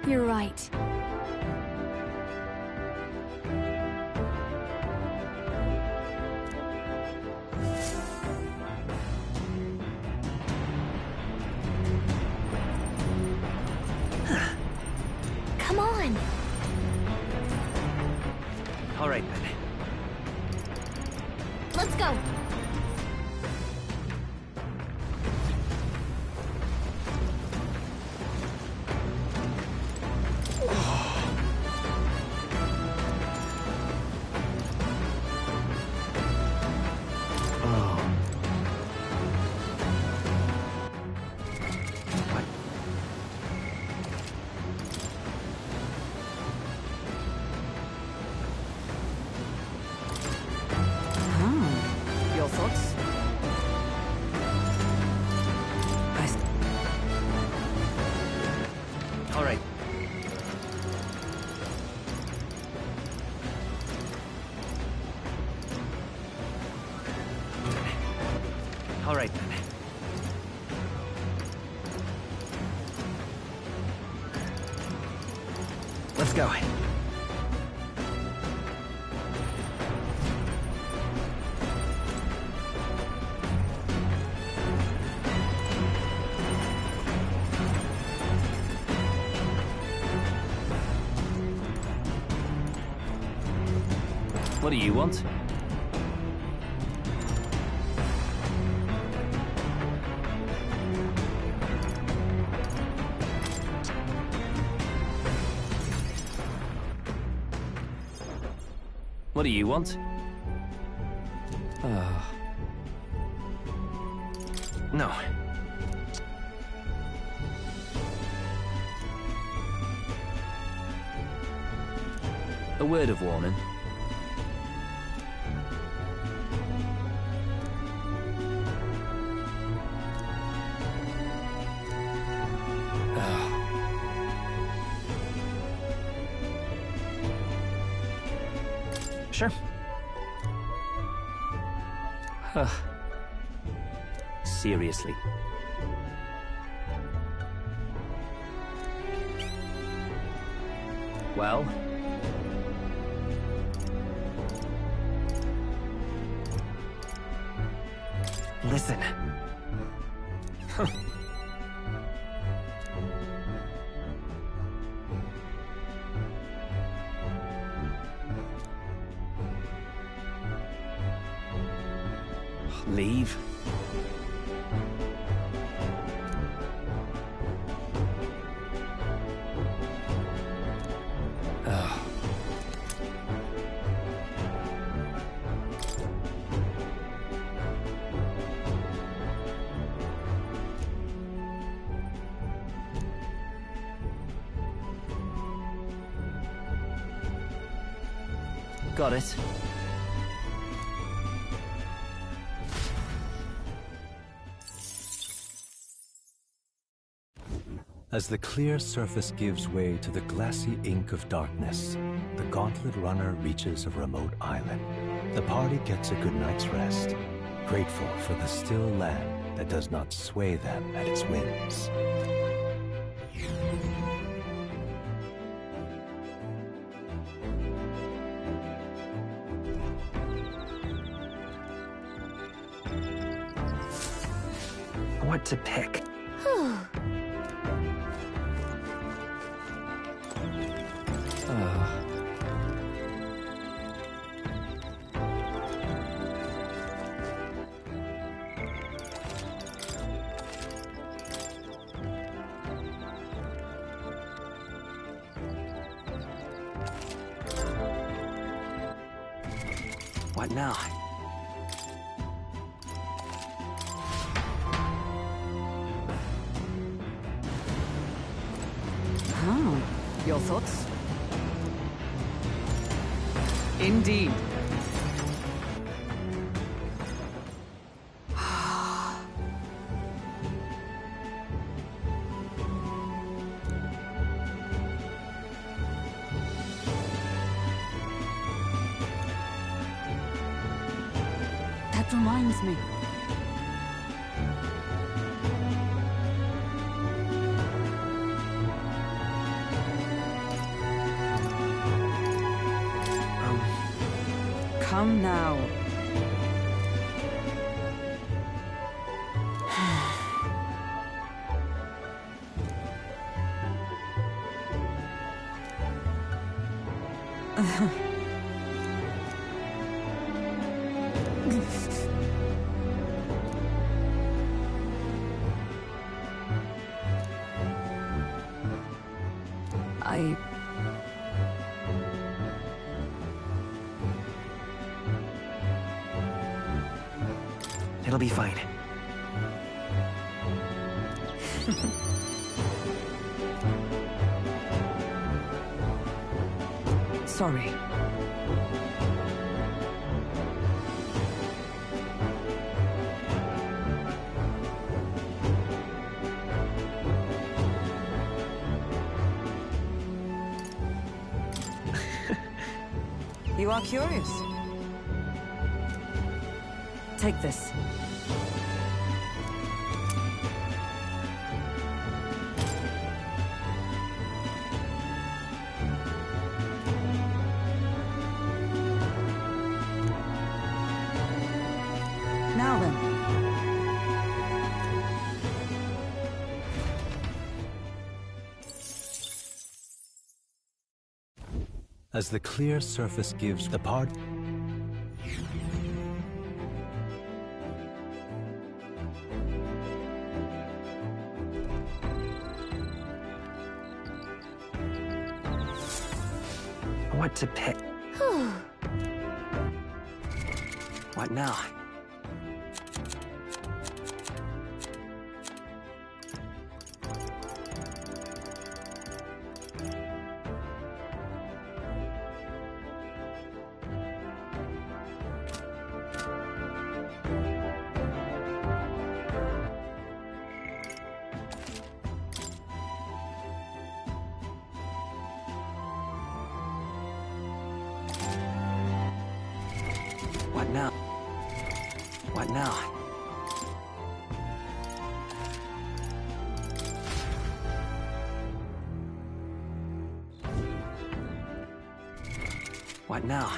You're right. Come on. All right, then. Let's go. Your thoughts? All right. All right, then. Let's go. What do you want? What do you want? No. A word of warning. Sure. Seriously. Well? Listen. Leave? Got it. As the clear surface gives way to the glassy ink of darkness, the Gauntlet Runner reaches a remote island. The party gets a good night's rest, grateful for the still land that does not sway them at its whims. What to pick? What now? Your thoughts? Indeed. That reminds me. Come now. It'll be fine. Sorry. You are curious. Take this. Now then. As the clear surface gives the part... What to pick? What now? What now? What now? What now?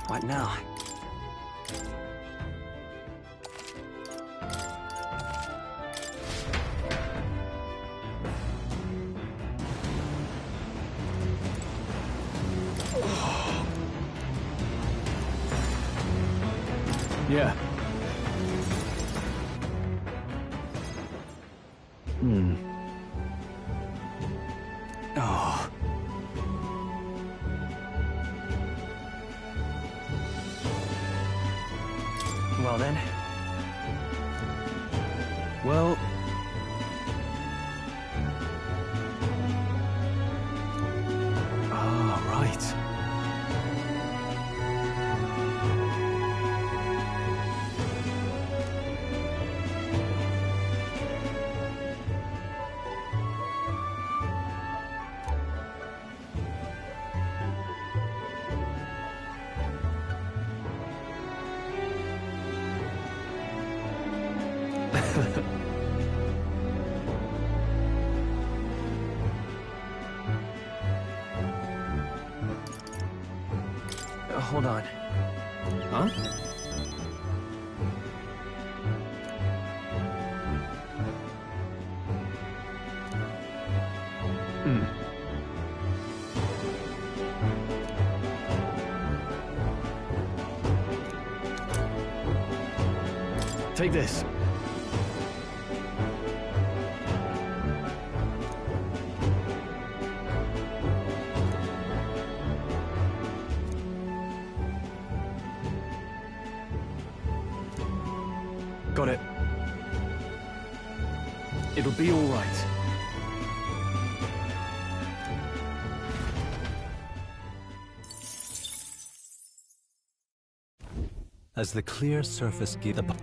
What now? Yeah. Oh. Well then. Well... Ah, right. Hold on. Huh? Take this. Got it. It'll be all right. As the clear surface gives the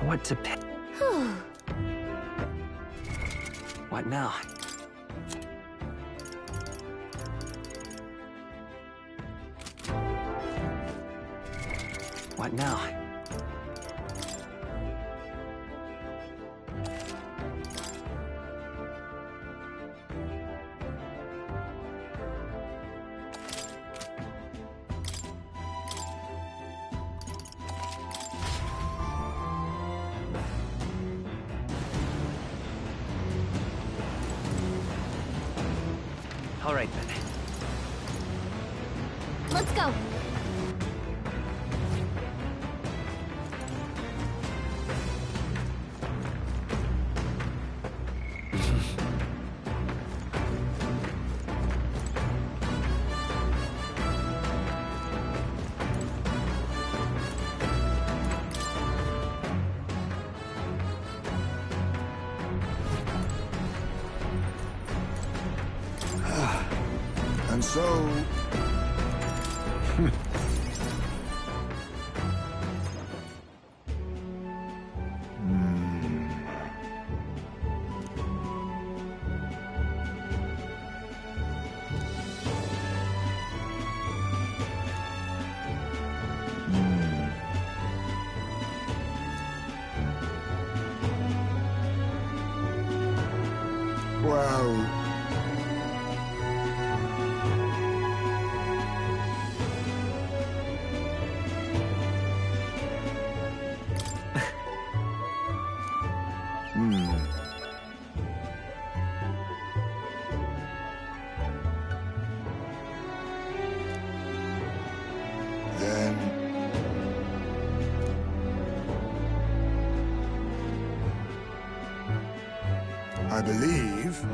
What to pick? What now? What now? All right, then. Let's go. And so... Well... Then... I believe...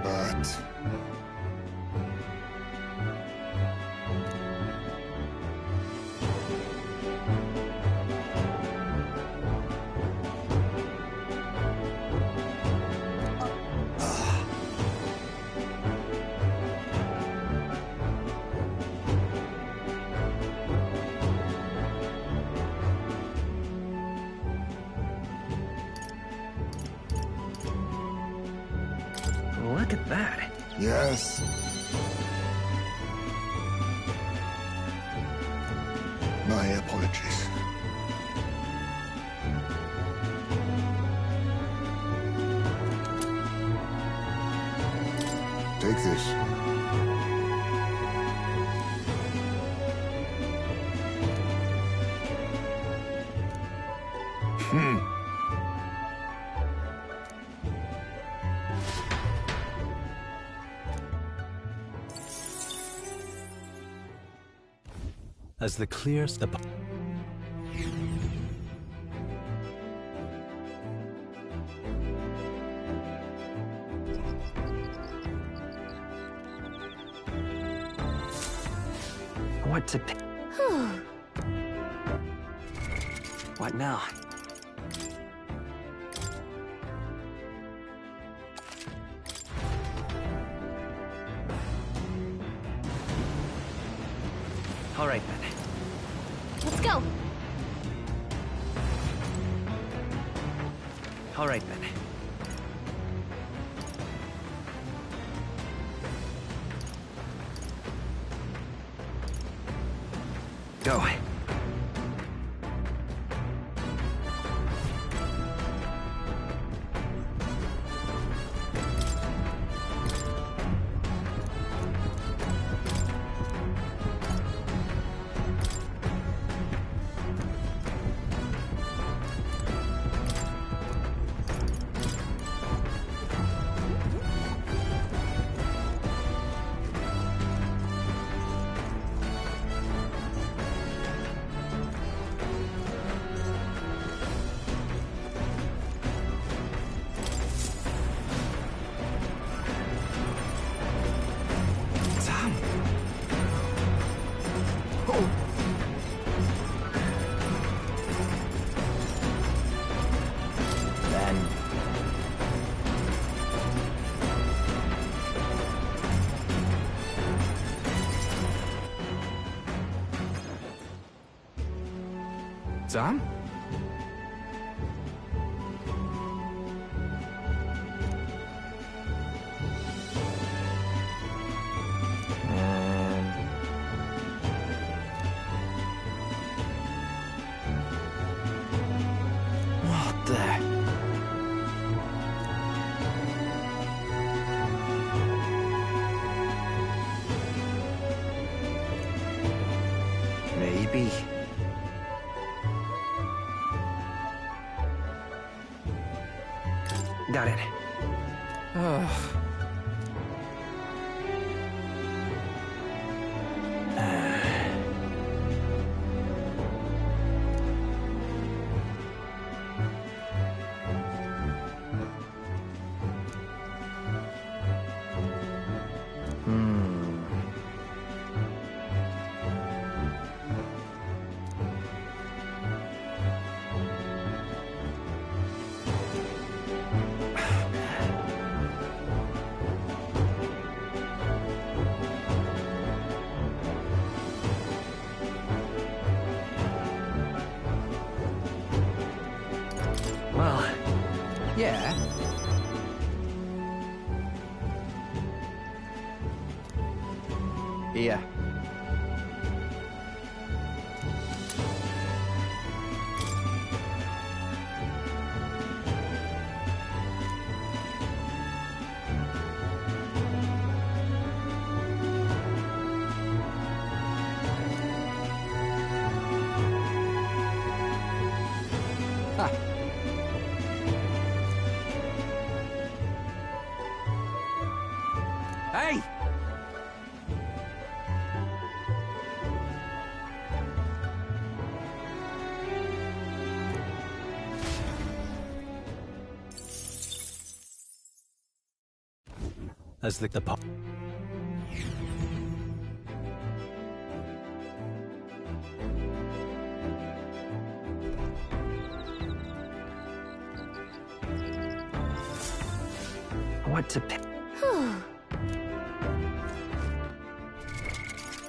But... Look at that. Yes. My apologies. Take this. As the clears the... What to pick? What now? All right then. Let's go. All right then. Go. Sam? What the? Maybe. Got it. Well, yeah. Here. Hey! As the What to pick?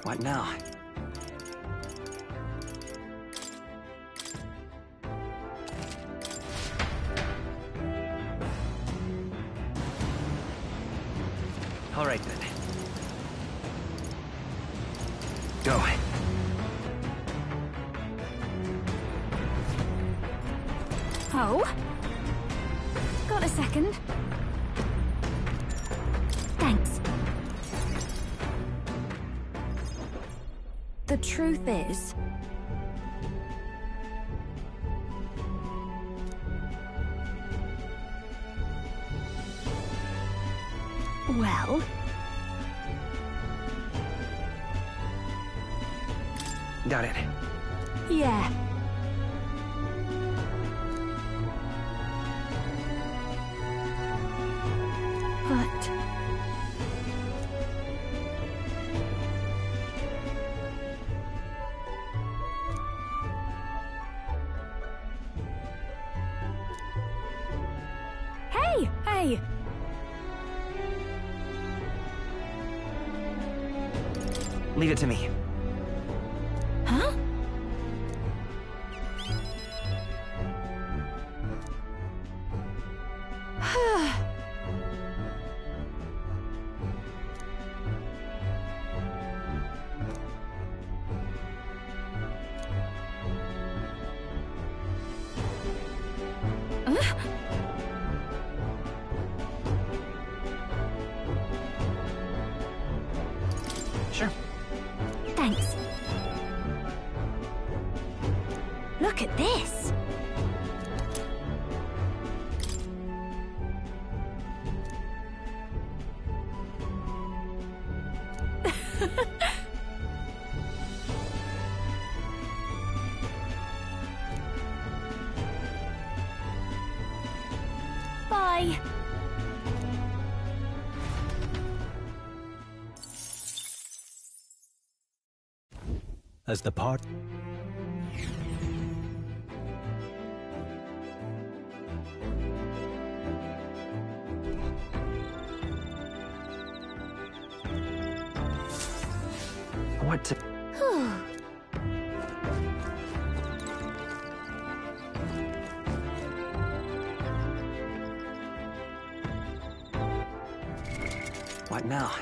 What now? All right then. Go. Oh? Got a second? Thanks. The truth is... Well... Got it. Yeah. But... Hey! Hey! Leave it to me. Huh? Sure. Thanks. Look at this! Bye! as the part. What to... What now?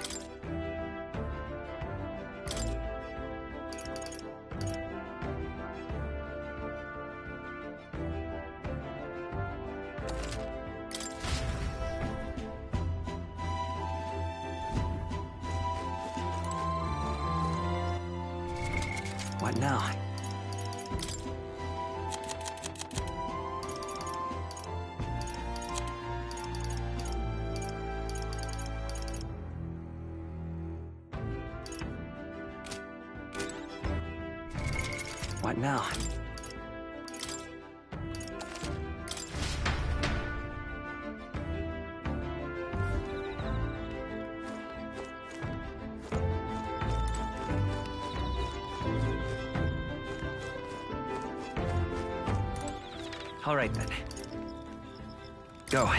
What now? What now? All right then. Go.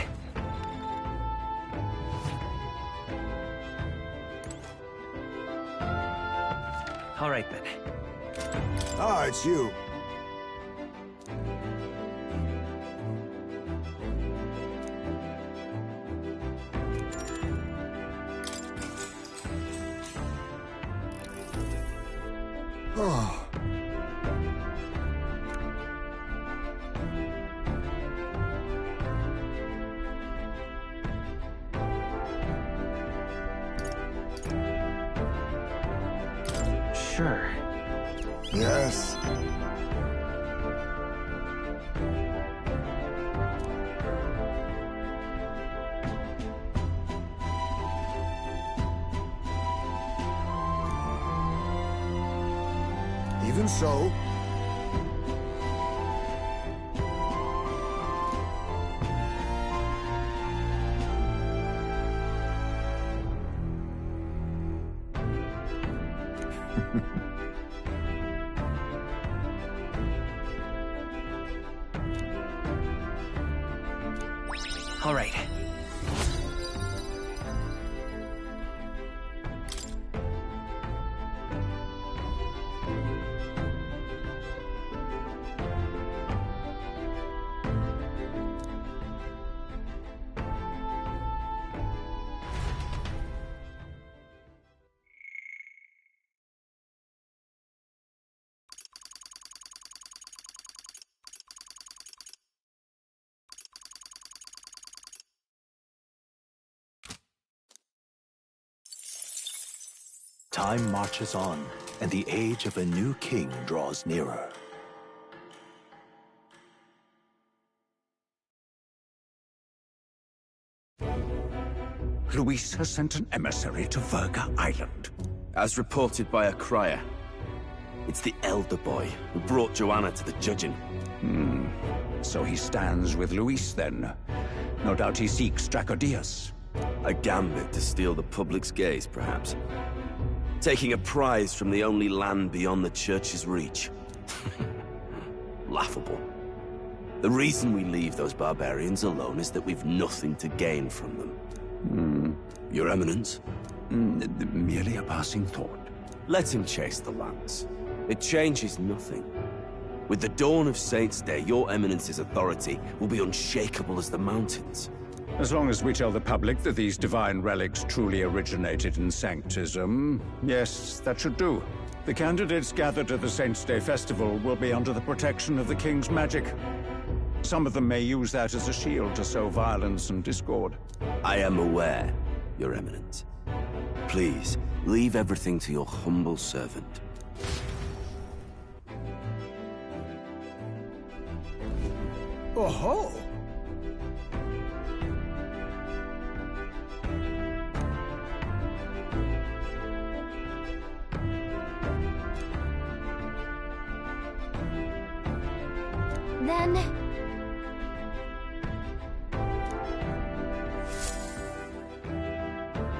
All right then. Ah, it's you. Oh. Sure. Yes. Even so, All right. Time marches on, and the age of a new king draws nearer. Luis has sent an emissary to Verga Island. As reported by a crier. It's the elder boy who brought Joanna to the judging. So he stands with Luis, then. No doubt he seeks Dracodius. A gambit to steal the public's gaze, perhaps. Taking a prize from the only land beyond the church's reach. Laughable. The reason we leave those barbarians alone is that we've nothing to gain from them. Your Eminence? Merely a passing thought. Let him chase the lance. It changes nothing. With the dawn of Saints' Day, your Eminence's authority will be unshakable as the mountains. As long as we tell the public that these divine relics truly originated in Sanctism, yes, that should do. The candidates gathered at the Saints' Day Festival will be under the protection of the King's magic. Some of them may use that as a shield to sow violence and discord. I am aware, Your Eminence. Please, leave everything to your humble servant. Oh-ho! Then...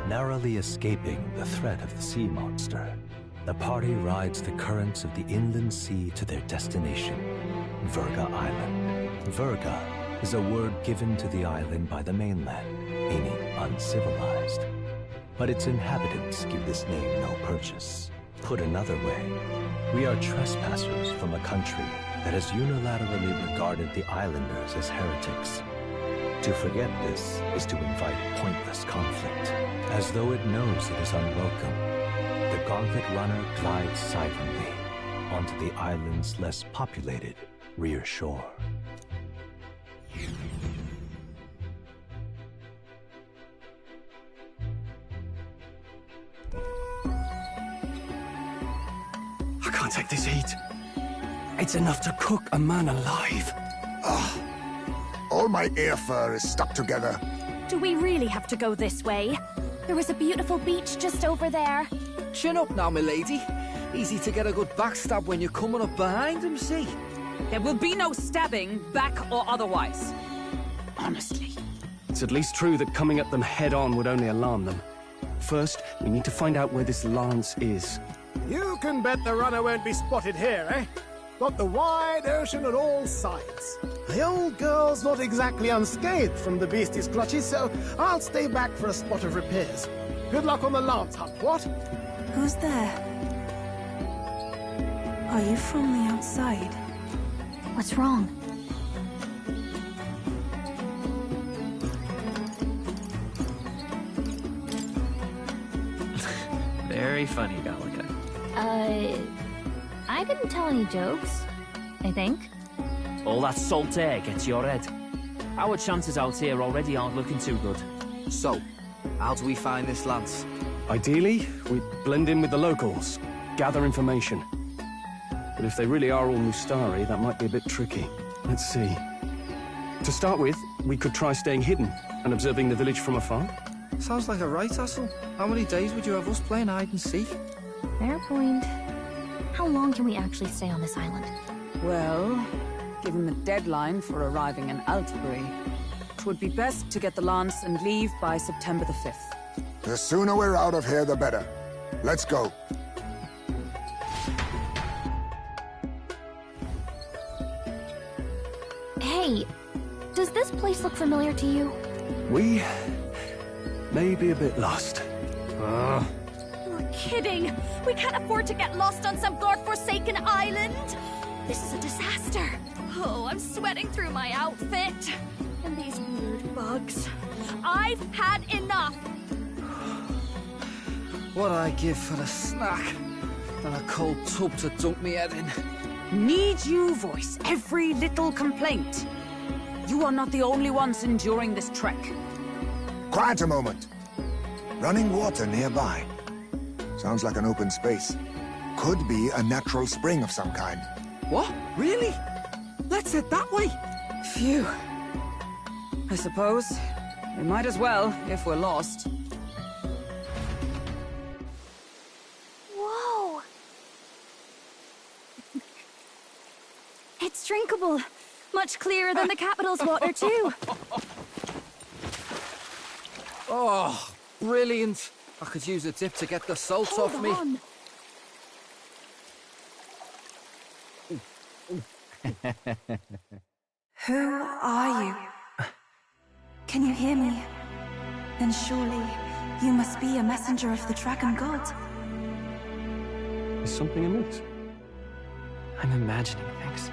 Narrowly escaping the threat of the sea monster, the party rides the currents of the inland sea to their destination, Verga Island. Verga is a word given to the island by the mainland, meaning uncivilized. But its inhabitants give this name no purchase. Put another way, we are trespassers from a country that has unilaterally regarded the islanders as heretics. To forget this is to invite pointless conflict. As though it knows it is unwelcome, the Gauntlet Runner glides silently onto the island's less populated rear shore. I can't take this heat. It's enough to cook a man alive. All my ear fur is stuck together. Do we really have to go this way? There was a beautiful beach just over there. Chin up now, milady. Easy to get a good backstab when you're coming up behind him, see? There will be no stabbing, back or otherwise. Honestly. It's at least true that coming at them head-on would only alarm them. First, we need to find out where this lance is. You can bet the runner won't be spotted here, eh? Got the wide ocean on all sides. The old girl's not exactly unscathed from the beastie's clutches, so I'll stay back for a spot of repairs. Good luck on the lance hunt, what? Who's there? Are you from the outside? What's wrong? Very funny, Gallagher. I didn't tell any jokes, I think. All that salt air gets your head. Our chances out here already aren't looking too good. So, how do we find this lance? Ideally, we blend in with the locals, gather information. But if they really are all Mustari, that might be a bit tricky. Let's see. To start with, we could try staying hidden and observing the village from afar. Sounds like a right hustle. How many days would you have us playing hide and seek? Fair point. How long can we actually stay on this island? Well, given the deadline for arriving in Altbury, it would be best to get the lance and leave by September the 5th. The sooner we're out of here, the better. Let's go. Hey, does this place look familiar to you? We may be a bit lost. You're kidding! We can't afford to get lost on some godforsaken island! This is a disaster! Oh, I'm sweating through my outfit. And these weird bugs. I've had enough! What I give for a snack and a cold tub to dunk me head in. Need you voice every little complaint? You are not the only ones enduring this trek. Quiet a moment. Running water nearby. Sounds like an open space. Could be a natural spring of some kind. What? Really? Let's head that way. Phew. I suppose we might as well if we're lost. Whoa! It's drinkable. Much clearer than the capital's water, too. Oh, brilliant. I could use a dip to get the salt off me. On. Who are you? Can you hear me? Then surely you must be a messenger of the Dragon God. Is something amiss? I'm imagining things.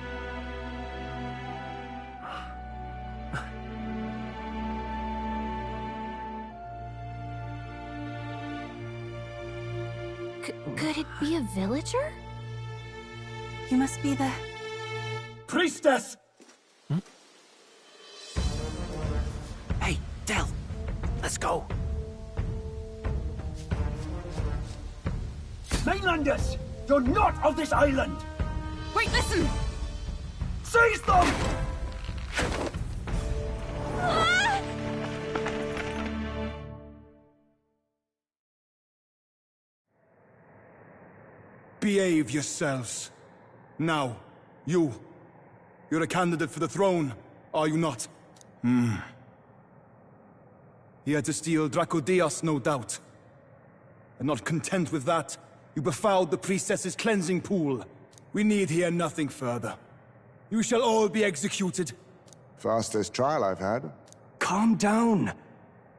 Could it be a villager? You must be the... Priestess! Hey, Del, let's go. Mainlanders! You're not of this island! Wait, listen! Seize them! Ah! Behave yourselves. Now, you're a candidate for the throne, are you not? Here to steal Dracodias, no doubt. And not content with that, you befouled the priestess's cleansing pool. We need hear nothing further. You shall all be executed. Fastest trial I've had. Calm down.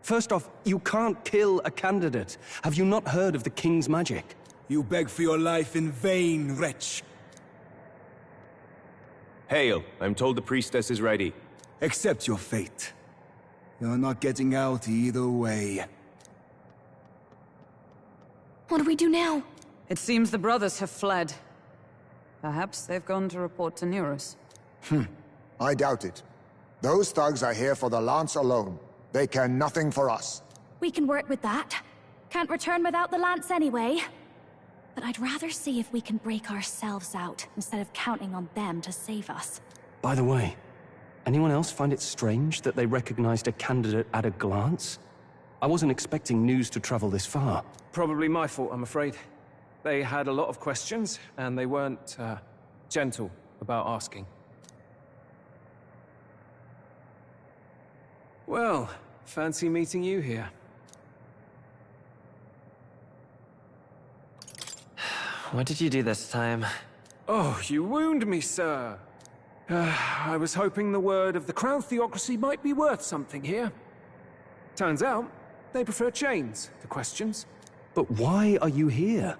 First off, you can't kill a candidate. Have you not heard of the king's magic? You beg for your life in vain, wretch. Hail, I'm told the priestess is ready. Accept your fate. You're not getting out either way. What do we do now? It seems the brothers have fled. Perhaps they've gone to report to Neurus. I doubt it. Those thugs are here for the lance alone. They care nothing for us. We can work with that. Can't return without the lance anyway. But I'd rather see if we can break ourselves out, instead of counting on them to save us. By the way, anyone else find it strange that they recognized a candidate at a glance? I wasn't expecting news to travel this far. Probably my fault, I'm afraid. They had a lot of questions, and they weren't, gentle about asking. Well, fancy meeting you here. What did you do this time? Oh, you wound me, sir. I was hoping the word of the Crown Theocracy might be worth something here. Turns out, they prefer chains to questions. But why are you here?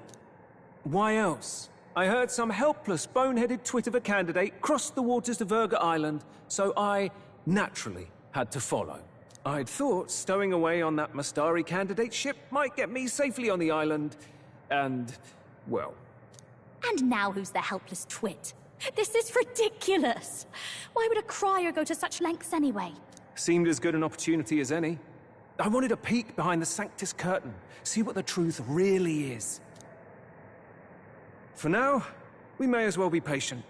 Why else? I heard some helpless, boneheaded twit of a candidate crossed the waters to Verga Island, so I, naturally, had to follow. I'd thought stowing away on that Mastari candidate ship might get me safely on the island, and, well... And now who's the helpless twit? This is ridiculous! Why would a crier go to such lengths anyway? Seemed as good an opportunity as any. I wanted a peek behind the Sanctus curtain, see what the truth really is. For now, we may as well be patient.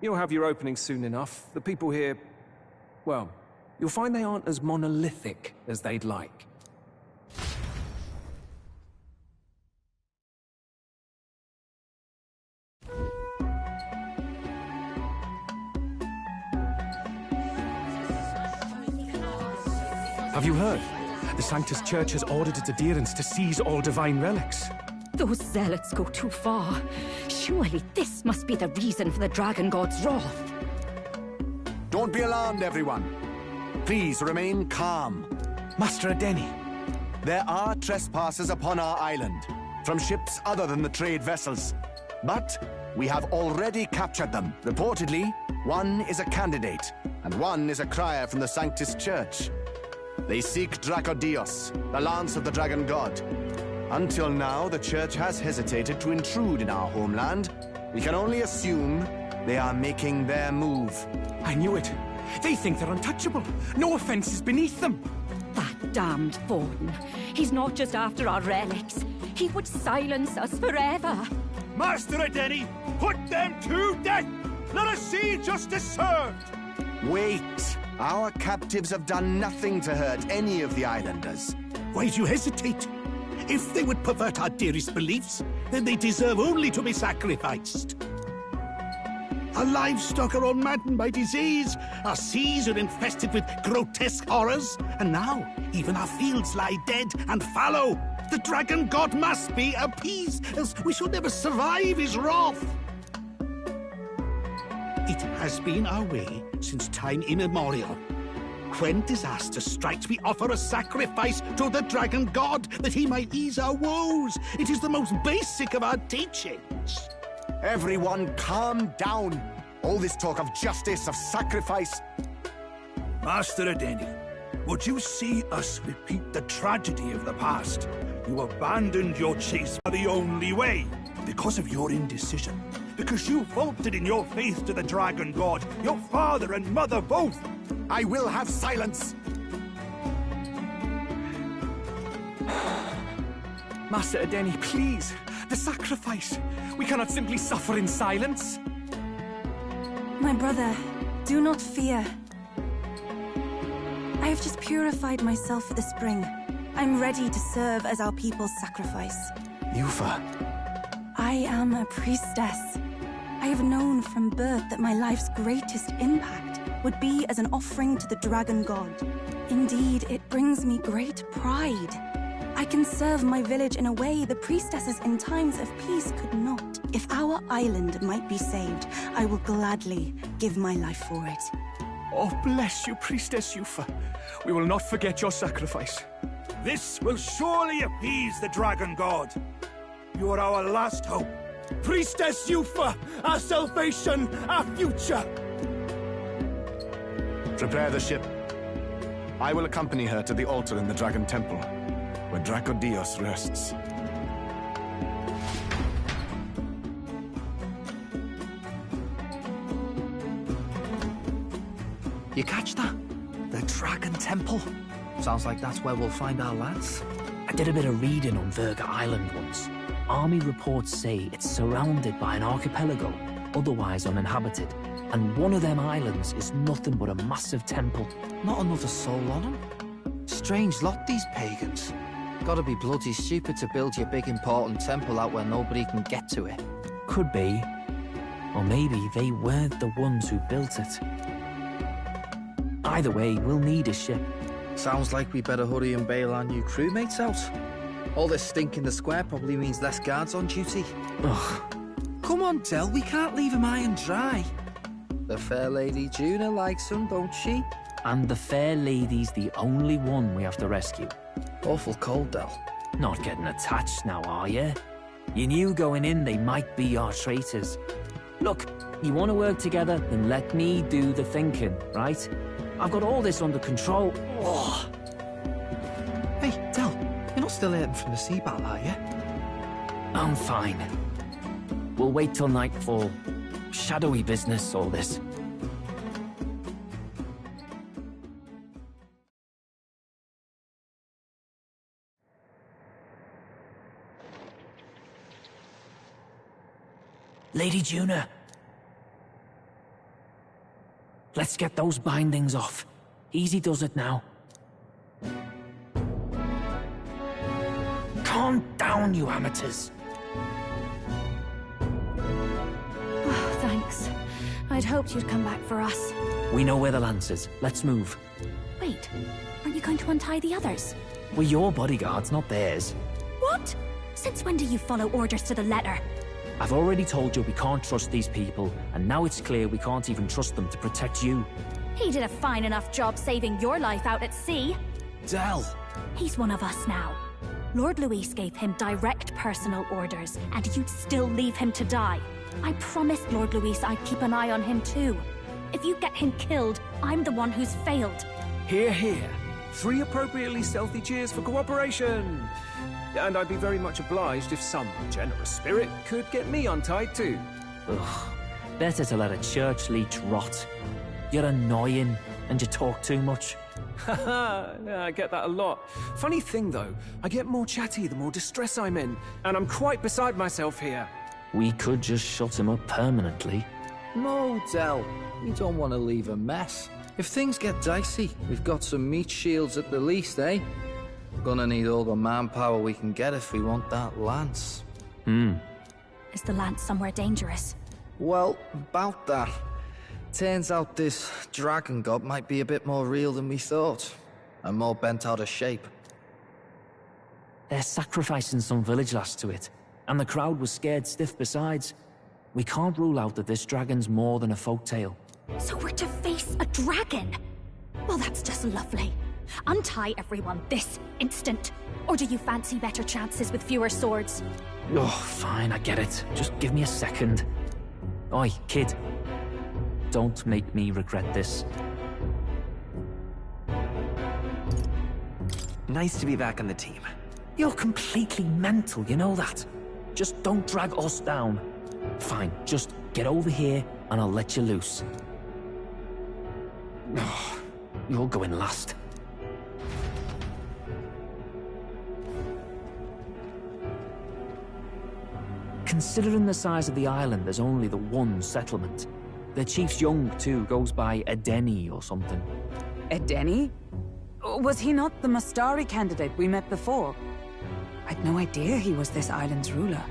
You'll have your opening soon enough. The people here, well, you'll find they aren't as monolithic as they'd like. Have you heard? The Sanctus Church has ordered its adherents to seize all divine relics. Those zealots go too far. Surely this must be the reason for the Dragon God's wrath. Don't be alarmed, everyone. Please remain calm. Master Adeni, there are trespassers upon our island, from ships other than the trade vessels. But we have already captured them. Reportedly, one is a candidate, and one is a crier from the Sanctus Church. They seek Dracodios, the lance of the Dragon God. Until now, the Church has hesitated to intrude in our homeland. We can only assume they are making their move. I knew it. They think they're untouchable. No offense is beneath them. That damned Forden. He's not just after our relics. He would silence us forever. Master Adeni, put them to death! Let us see justice served! Wait! Our captives have done nothing to hurt any of the islanders. Why do you hesitate? If they would pervert our dearest beliefs, then they deserve only to be sacrificed. Our livestock are all maddened by disease, our seas are infested with grotesque horrors, and now even our fields lie dead and fallow. The Dragon God must be appeased, else we shall never survive his wrath. It has been our way since time immemorial. When disaster strikes, we offer a sacrifice to the Dragon God that he might ease our woes. It is the most basic of our teachings. Everyone calm down. All this talk of justice, of sacrifice. Master Adeni, would you see us repeat the tragedy of the past? You abandoned your chase for the only way, because of your indecision. Because you faltered in your faith to the Dragon God, your father and mother both. I will have silence. Master Adeni, please. The sacrifice. We cannot simply suffer in silence. My brother, do not fear. I have just purified myself for the spring. I'm ready to serve as our people's sacrifice. Yufa. I am a priestess. I have known from birth that my life's greatest impact would be as an offering to the Dragon God. Indeed, it brings me great pride. I can serve my village in a way the priestesses in times of peace could not. If our island might be saved, I will gladly give my life for it. Oh, bless you, Priestess Yufa. We will not forget your sacrifice. This will surely appease the Dragon God. You are our last hope. Priestess Yufa, our salvation, our future. Prepare the ship. I will accompany her to the altar in the Dragon Temple, where Dracodios rests. You catch that? The Dragon Temple. Sounds like that's where we'll find our lads. I did a bit of reading on Verga Island once. Army reports say it's surrounded by an archipelago, otherwise uninhabited. And one of them islands is nothing but a massive temple. Not another soul on them. Strange lot, these pagans. Gotta be bloody stupid to build your big important temple out where nobody can get to it. Could be. Or maybe they weren't the ones who built it. Either way, we'll need a ship. Sounds like we better hurry and bail our new crewmates out. All this stink in the square probably means less guards on duty. Ugh. Come on, Del, we can't leave him high and dry. The fair lady Juna likes him, don't she? And the fair lady's the only one we have to rescue. Awful cold, Del. Not getting attached now, are you? You knew going in they might be our traitors. Look, you want to work together, then let me do the thinking, right? I've got all this under control. Oh. Hey, Del, you're not still hurting from the sea battle, are you? I'm fine. We'll wait till nightfall. Shadowy business, all this. Lady Juna. Let's get those bindings off. Easy does it now. Calm down, you amateurs. Oh, thanks. I'd hoped you'd come back for us. We know where the lance is. Let's move. Wait, Aren't you going to untie the others? We're your bodyguards, not theirs. What? Since when do you follow orders to the letter? I've already told you we can't trust these people, and now it's clear we can't even trust them to protect you. He did a fine enough job saving your life out at sea. Del! He's one of us now. Lord Luis gave him direct personal orders, and you'd still leave him to die. I promised Lord Luis I'd keep an eye on him too. If you get him killed, I'm the one who's failed. Hear, hear. 3 appropriately stealthy cheers for cooperation. And I'd be very much obliged if some generous spirit could get me untied too. Ugh. Better to let a church leech rot. You're annoying, and you talk too much. Haha, yeah, I get that a lot. Funny thing though, I get more chatty the more distress I'm in, and I'm quite beside myself here. We could just shut him up permanently. No, Del. We don't want to leave a mess. If things get dicey, we've got some meat shields at the least, eh? Gonna need all the manpower we can get if we want that lance. Is the lance somewhere dangerous? Well, about that. Turns out this dragon god might be a bit more real than we thought. And more bent out of shape. They're sacrificing some village lass to it, and the crowd was scared stiff besides. We can't rule out that this dragon's more than a folktale. So we're to face a dragon? Well, that's just lovely. Untie everyone this instant. Or do you fancy better chances with fewer swords? Oh, fine, I get it. Just give me a second. Oi, kid. Don't make me regret this. Nice to be back on the team. You're completely mental, you know that? Just don't drag us down. Fine, just get over here and I'll let you loose. Oh, you're going last. Considering the size of the island, there's only the one settlement. The chief's young, too, goes by Edeni or something. Edeni? Was he not the Mustari candidate we met before? I'd no idea he was this island's ruler.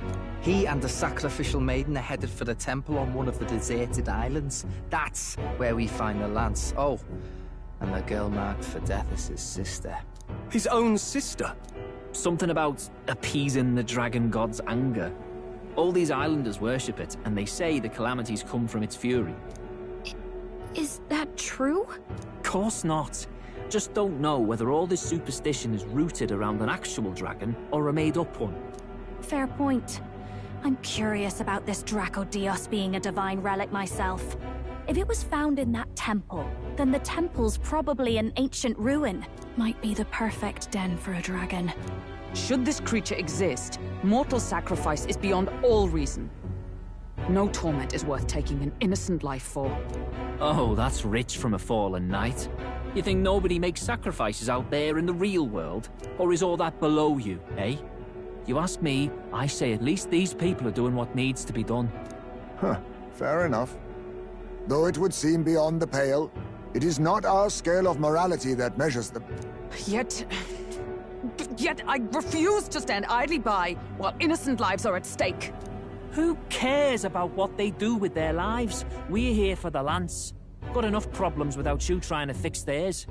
He and the sacrificial maiden are headed for the temple on one of the deserted islands. That's where we find the lance. Oh, and the girl marked for death is his sister. His own sister? Something about appeasing the dragon god's anger. All these islanders worship it, and they say the calamities come from its fury. Is that true? Course not. Just don't know whether all this superstition is rooted around an actual dragon or a made-up one. Fair point. I'm curious about this Dracodios being a divine relic myself. If it was found in that temple, then the temple's probably an ancient ruin. Might be the perfect den for a dragon. Should this creature exist, mortal sacrifice is beyond all reason. No torment is worth taking an innocent life for. Oh, that's rich from a fallen knight. You think nobody makes sacrifices out there in the real world? Or is all that below you, eh? You ask me, I say at least these people are doing what needs to be done. Huh, fair enough. Though it would seem beyond the pale, it is not our scale of morality that measures them. Yet I refuse to stand idly by while innocent lives are at stake. Who cares about what they do with their lives? We're here for the lance. Got enough problems without you trying to fix theirs.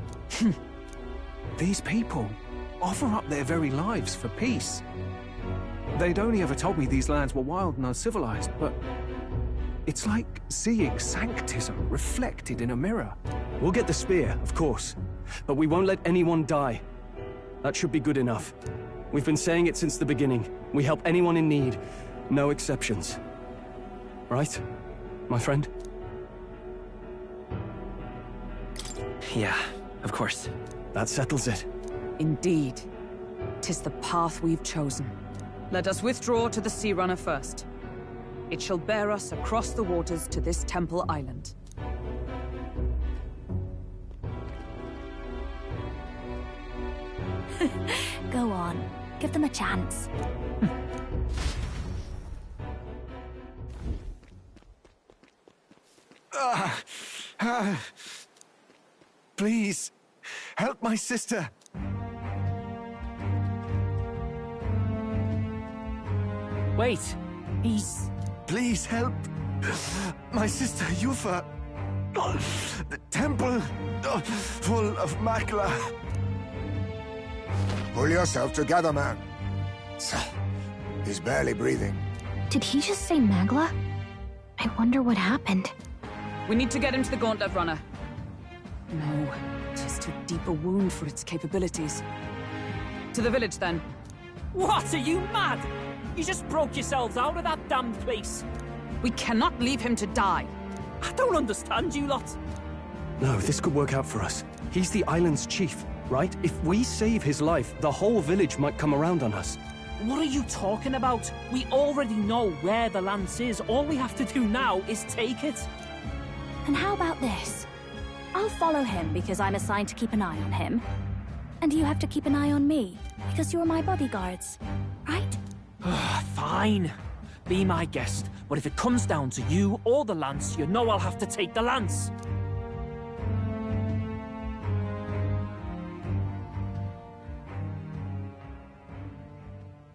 These people offer up their very lives for peace. They'd only ever told me these lands were wild and uncivilized, but it's like seeing sanctism reflected in a mirror. We'll get the spear, of course, but we won't let anyone die. That should be good enough. We've been saying it since the beginning. We help anyone in need, no exceptions. Right, my friend? Yeah, of course. That settles it. Indeed. 'Tis the path we've chosen. Let us withdraw to the Sea Runner first. It shall bear us across the waters to this temple island. Go on. Give them a chance. Please, help my sister. Wait, he's... Please help. My sister, Yufa. The temple, full of Makla. Pull yourself together, man. He's barely breathing. Did he just say Magla? I wonder what happened. We need to get him to the Gauntlet Runner. No, just too deep a wound for its capabilities. To the village, then. What, are you mad? You just broke yourselves out of that damned place. We cannot leave him to die. I don't understand you lot. No, this could work out for us. He's the island's chief, right? If we save his life, the whole village might come around on us. What are you talking about? We already know where the lance is. All we have to do now is take it. And how about this? I'll follow him because I'm assigned to keep an eye on him. And you have to keep an eye on me because you're my bodyguards, right? Fine. Be my guest. But if it comes down to you or the lance, you know I'll have to take the lance.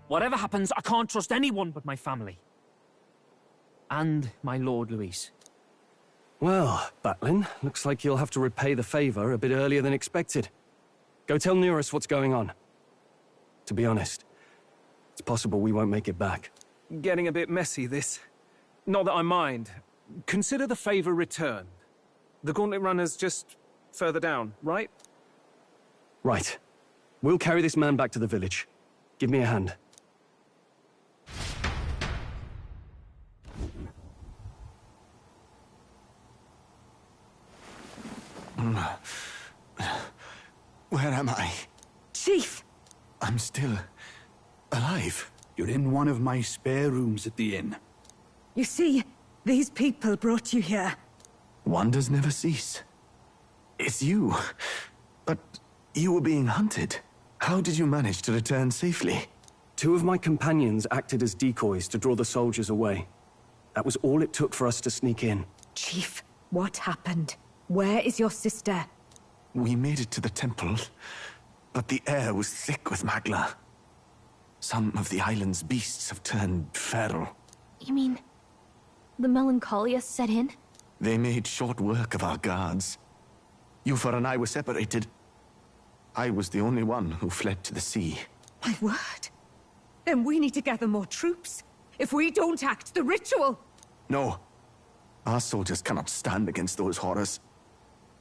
Whatever happens, I can't trust anyone but my family. And my Lord Luis. Well, Batlin, looks like you'll have to repay the favor a bit earlier than expected. Go tell Neurus what's going on. To be honest, it's possible we won't make it back. Getting a bit messy, this. Not that I mind. Consider the favor returned. The Gauntlet Runner's just further down, right? Right. We'll carry this man back to the village. Give me a hand. Where am I? Chief! I'm still alive. You're in one of my spare rooms at the inn. You see, these people brought you here. Wonders never cease. It's you. But you were being hunted. How did you manage to return safely? 2 of my companions acted as decoys to draw the soldiers away. That was all it took for us to sneak in. Chief, what happened? Where is your sister? We made it to the temple, but the air was thick with Magla. Some of the island's beasts have turned feral. You mean the melancholia set in? They made short work of our guards. Yufa and I were separated. I was the only one who fled to the sea. My word. Then we need to gather more troops. If we don't act, the ritual... No. Our soldiers cannot stand against those horrors.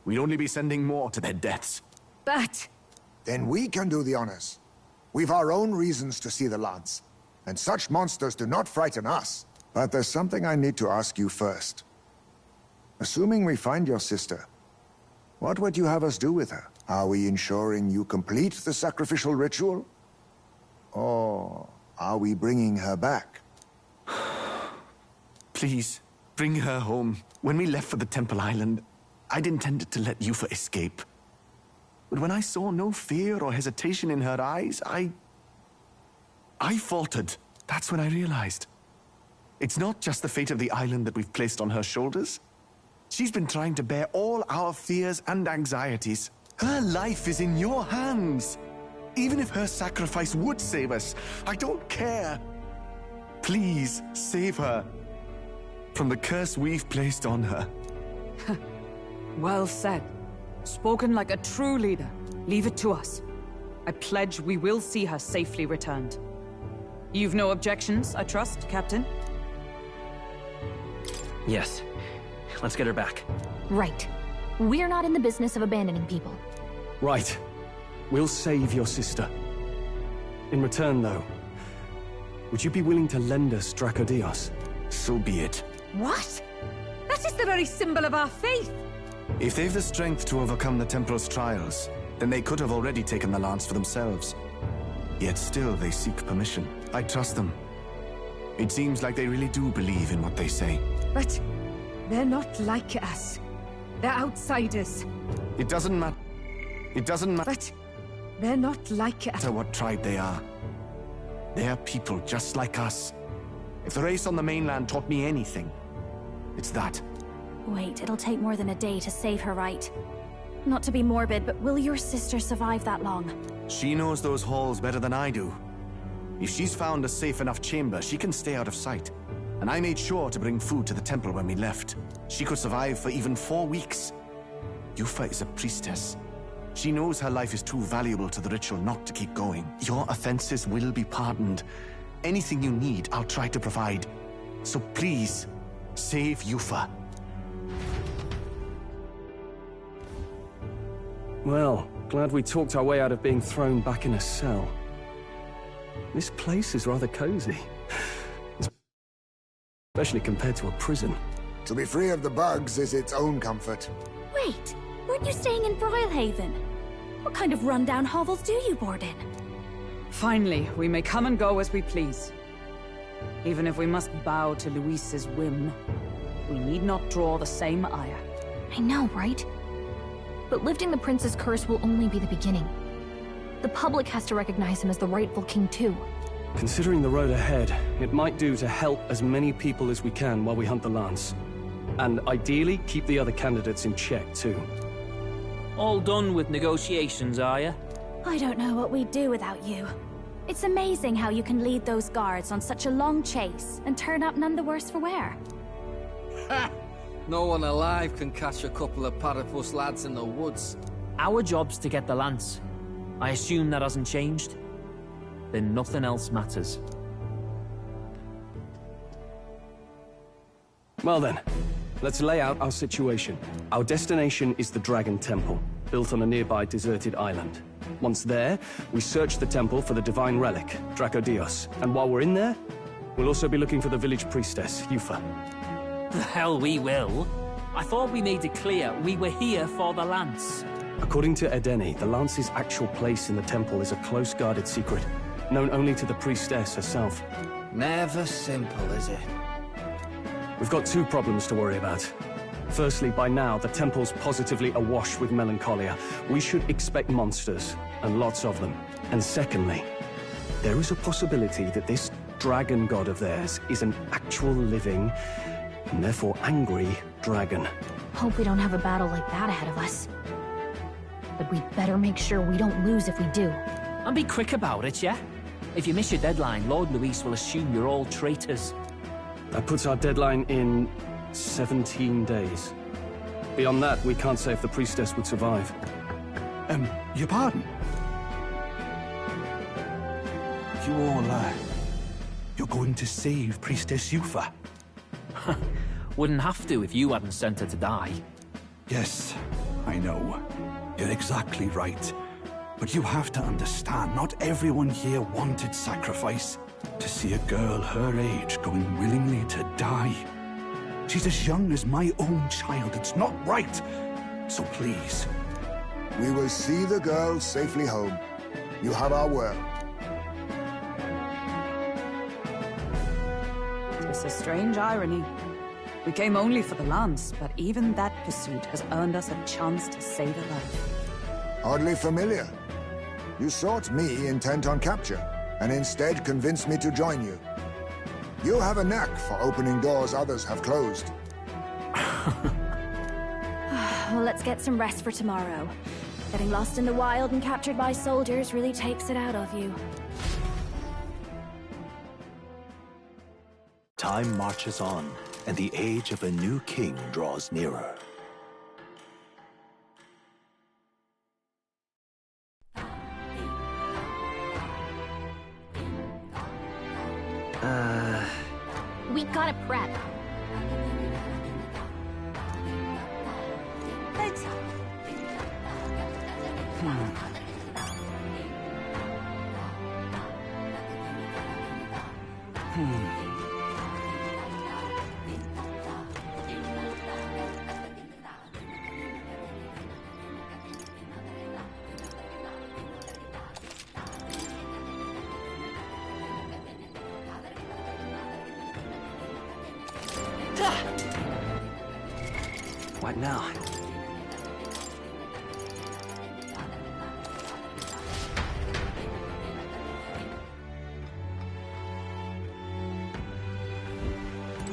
We'd only be sending more to their deaths. But... Then we can do the honors. We've our own reasons to see the lance, and such monsters do not frighten us. But there's something I need to ask you first. Assuming we find your sister, what would you have us do with her? Are we ensuring you complete the sacrificial ritual? Or are we bringing her back? Please, bring her home. When we left for the Temple Island, I'd intended to let Yufa escape. But when I saw no fear or hesitation in her eyes, I faltered. That's when I realized. It's not just the fate of the island that we've placed on her shoulders. She's been trying to bear all our fears and anxieties. Her life is in your hands. Even if her sacrifice would save us, I don't care. Please, save her from the curse we've placed on her. Well said. Spoken like a true leader. Leave it to us. I pledge we will see her safely returned. You've no objections, I trust, Captain? Yes. Let's get her back. Right. We're not in the business of abandoning people. Right. We'll save your sister. In return, though, would you be willing to lend us Dracodios? So be it. What? That is the very symbol of our faith! If they've the strength to overcome the Templars' trials, then they could have already taken the lance for themselves. Yet still they seek permission. I trust them. It seems like they really do believe in what they say. But they're not like us. They're outsiders. It doesn't matter. It doesn't matter. But they're not like us. What tribe they are. They're people just like us. If the race on the mainland taught me anything, it's that. Wait, it'll take more than a day to save her, right? Not to be morbid, but will your sister survive that long? She knows those halls better than I do. If she's found a safe enough chamber, she can stay out of sight. And I made sure to bring food to the temple when we left. She could survive for even 4 weeks. Yufa is a priestess. She knows her life is too valuable to the ritual not to keep going. Your offenses will be pardoned. Anything you need, I'll try to provide. So please, save Yufa. Well, glad we talked our way out of being thrown back in a cell. This place is rather cozy. Especially compared to a prison. To be free of the bugs is its own comfort. Wait, weren't you staying in Broilhaven? What kind of rundown hovels do you board in? Finally, we may come and go as we please. Even if we must bow to Luis's whim, we need not draw the same ire. I know, right? But lifting the prince's curse will only be the beginning. The public has to recognize him as the rightful king too. Considering the road ahead, it might do to help as many people as we can while we hunt the Lance. And ideally, keep the other candidates in check too. All done with negotiations, are you? I don't know what we'd do without you. It's amazing how you can lead those guards on such a long chase and turn up none the worse for wear. No one alive can catch a couple of platypus lads in the woods. Our job's to get the Lance. I assume that hasn't changed? Then nothing else matters. Well then, let's lay out our situation. Our destination is the Dragon Temple, built on a nearby deserted island. Once there, we search the temple for the divine relic, Dracodios. And while we're in there, we'll also be looking for the village priestess, Yufa. The hell we will. I thought we made it clear we were here for the Lance. According to Edeni, the Lance's actual place in the temple is a close-guarded secret, known only to the priestess herself. Never simple, is it? We've got two problems to worry about. Firstly, by now, the temple's positively awash with melancholia. We should expect monsters, and lots of them. And secondly, there is a possibility that this dragon god of theirs is an actual living, and therefore angry, dragon. Hope we don't have a battle like that ahead of us. But we'd better make sure we don't lose if we do. And be quick about it, yeah? If you miss your deadline, Lord Luis will assume you're all traitors. That puts our deadline in 17 days. Beyond that, we can't say if the priestess would survive. Your pardon? You all, you're going to save Priestess Yufa? Wouldn't have to if you hadn't sent her to die. Yes, I know. You're exactly right. But you have to understand, not everyone here wanted sacrifice. To see a girl her age going willingly to die. She's as young as my own child. It's not right. So please. We will see the girl safely home. You have our word. It's a strange irony. We came only for the Lance, but even that pursuit has earned us a chance to save a life. Oddly familiar. You sought me intent on capture, and instead convinced me to join you. You have a knack for opening doors others have closed. Well, let's get some rest for tomorrow. Getting lost in the wild and captured by soldiers really takes it out of you. Time marches on, and the age of a new king draws nearer. We gotta prep. What now?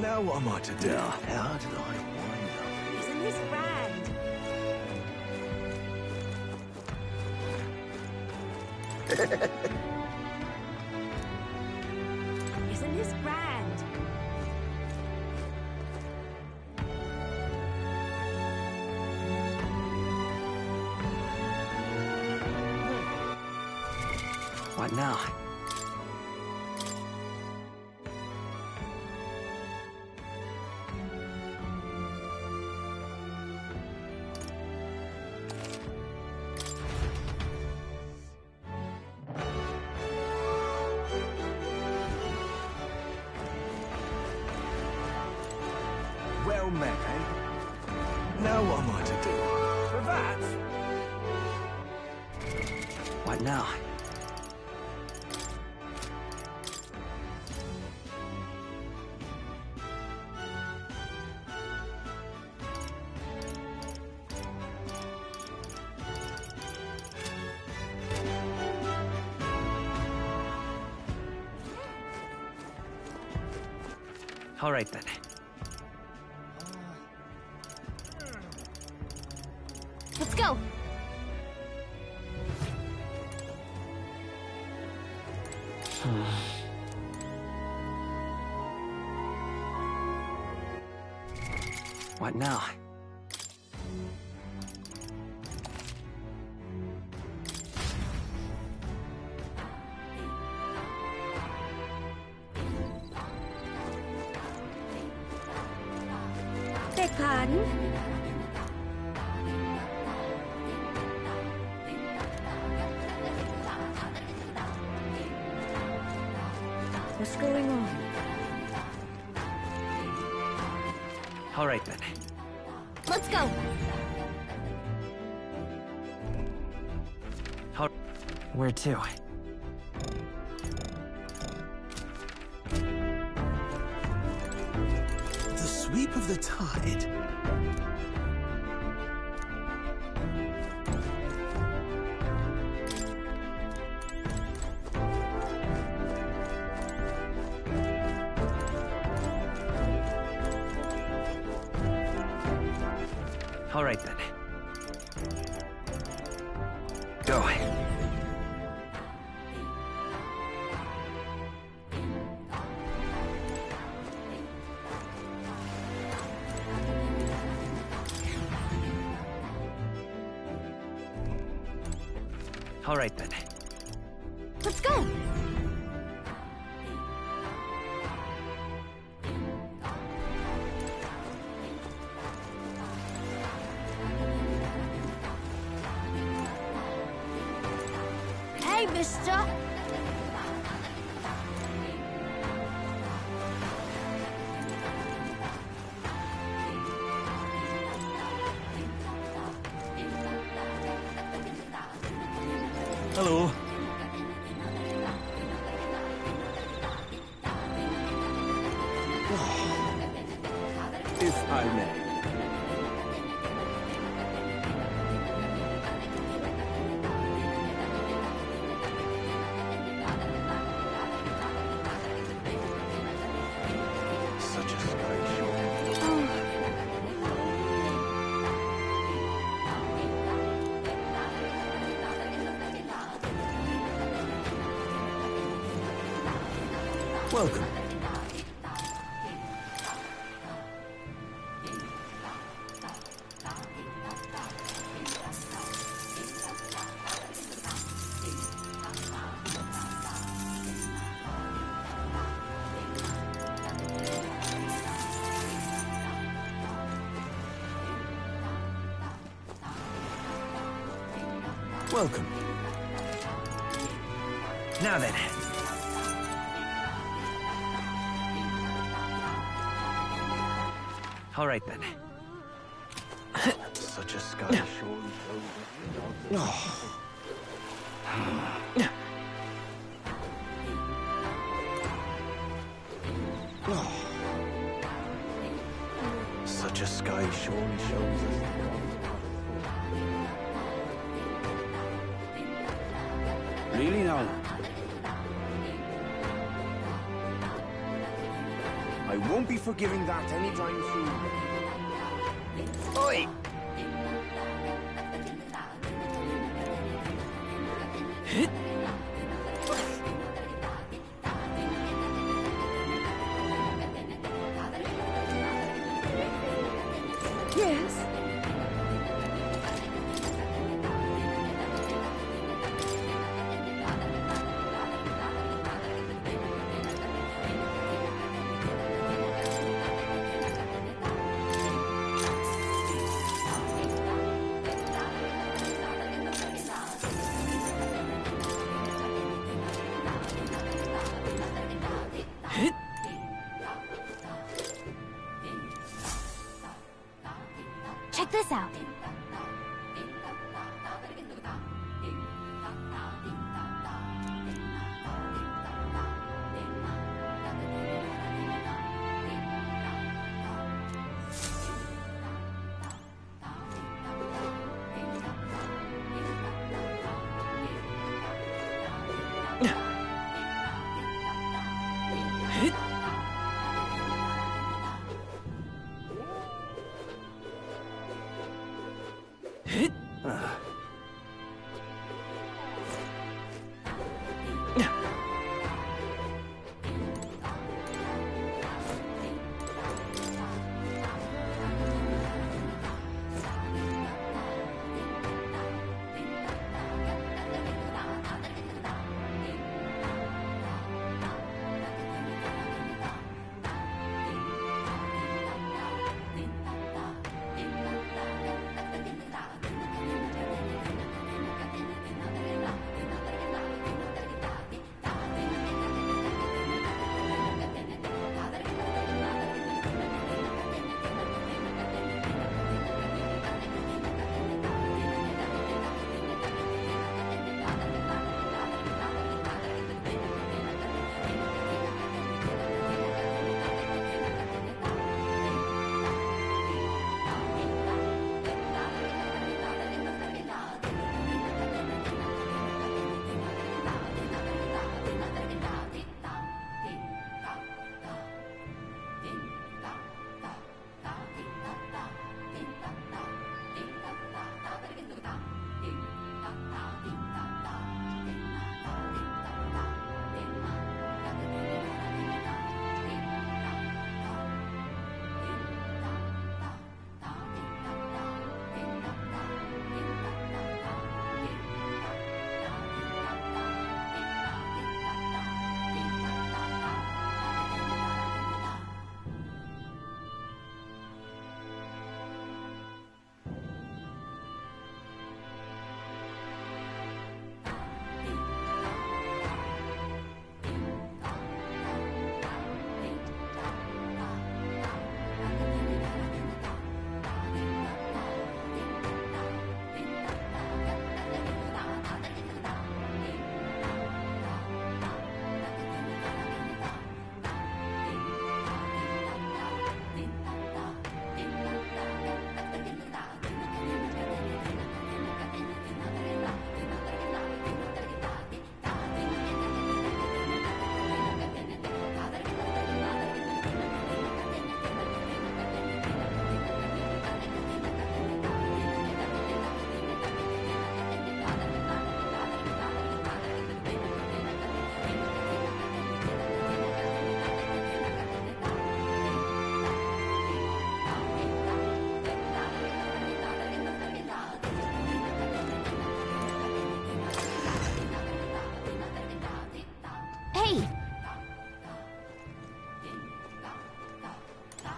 Now what am I to do? How did I wind up? Isn't this grand? Isn't this grand? What now? Well met, eh? Now what am I to do? For that, What now? All right then. Let's go. What now? Beg pardon? What's going on? All right then. Let's go. Where to? The sweep of the tide. All right then. Go. All right then. Let's go. Hey, mister. Hello. If I may. Such a sky Welcome. Welcome. Now then. All right then. Such a sky surely shows. Such a sky surely shows us. Really now? I won't be forgiving that anytime soon. Oi! Yes? Check this out.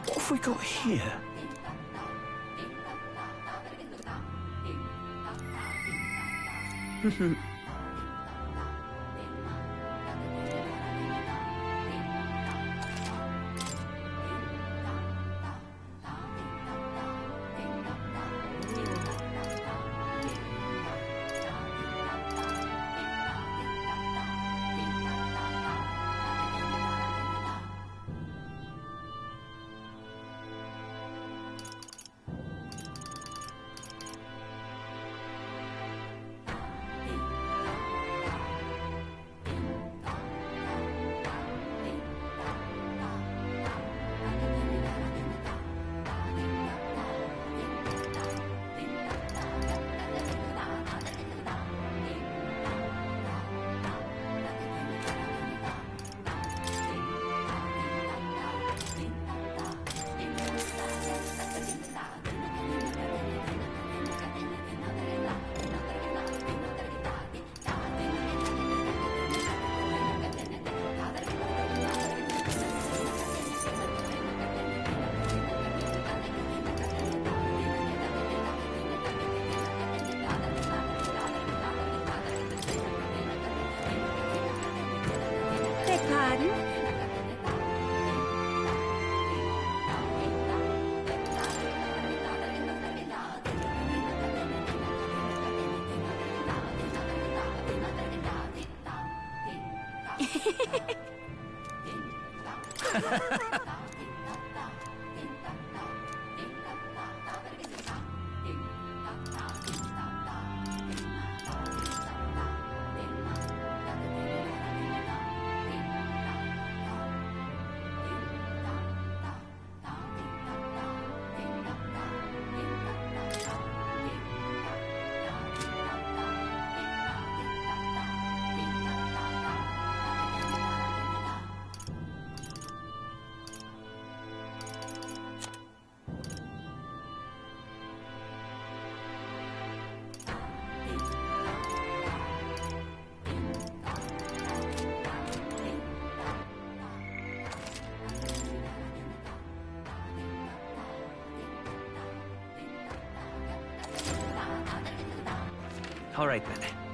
What have we got here? All right, then.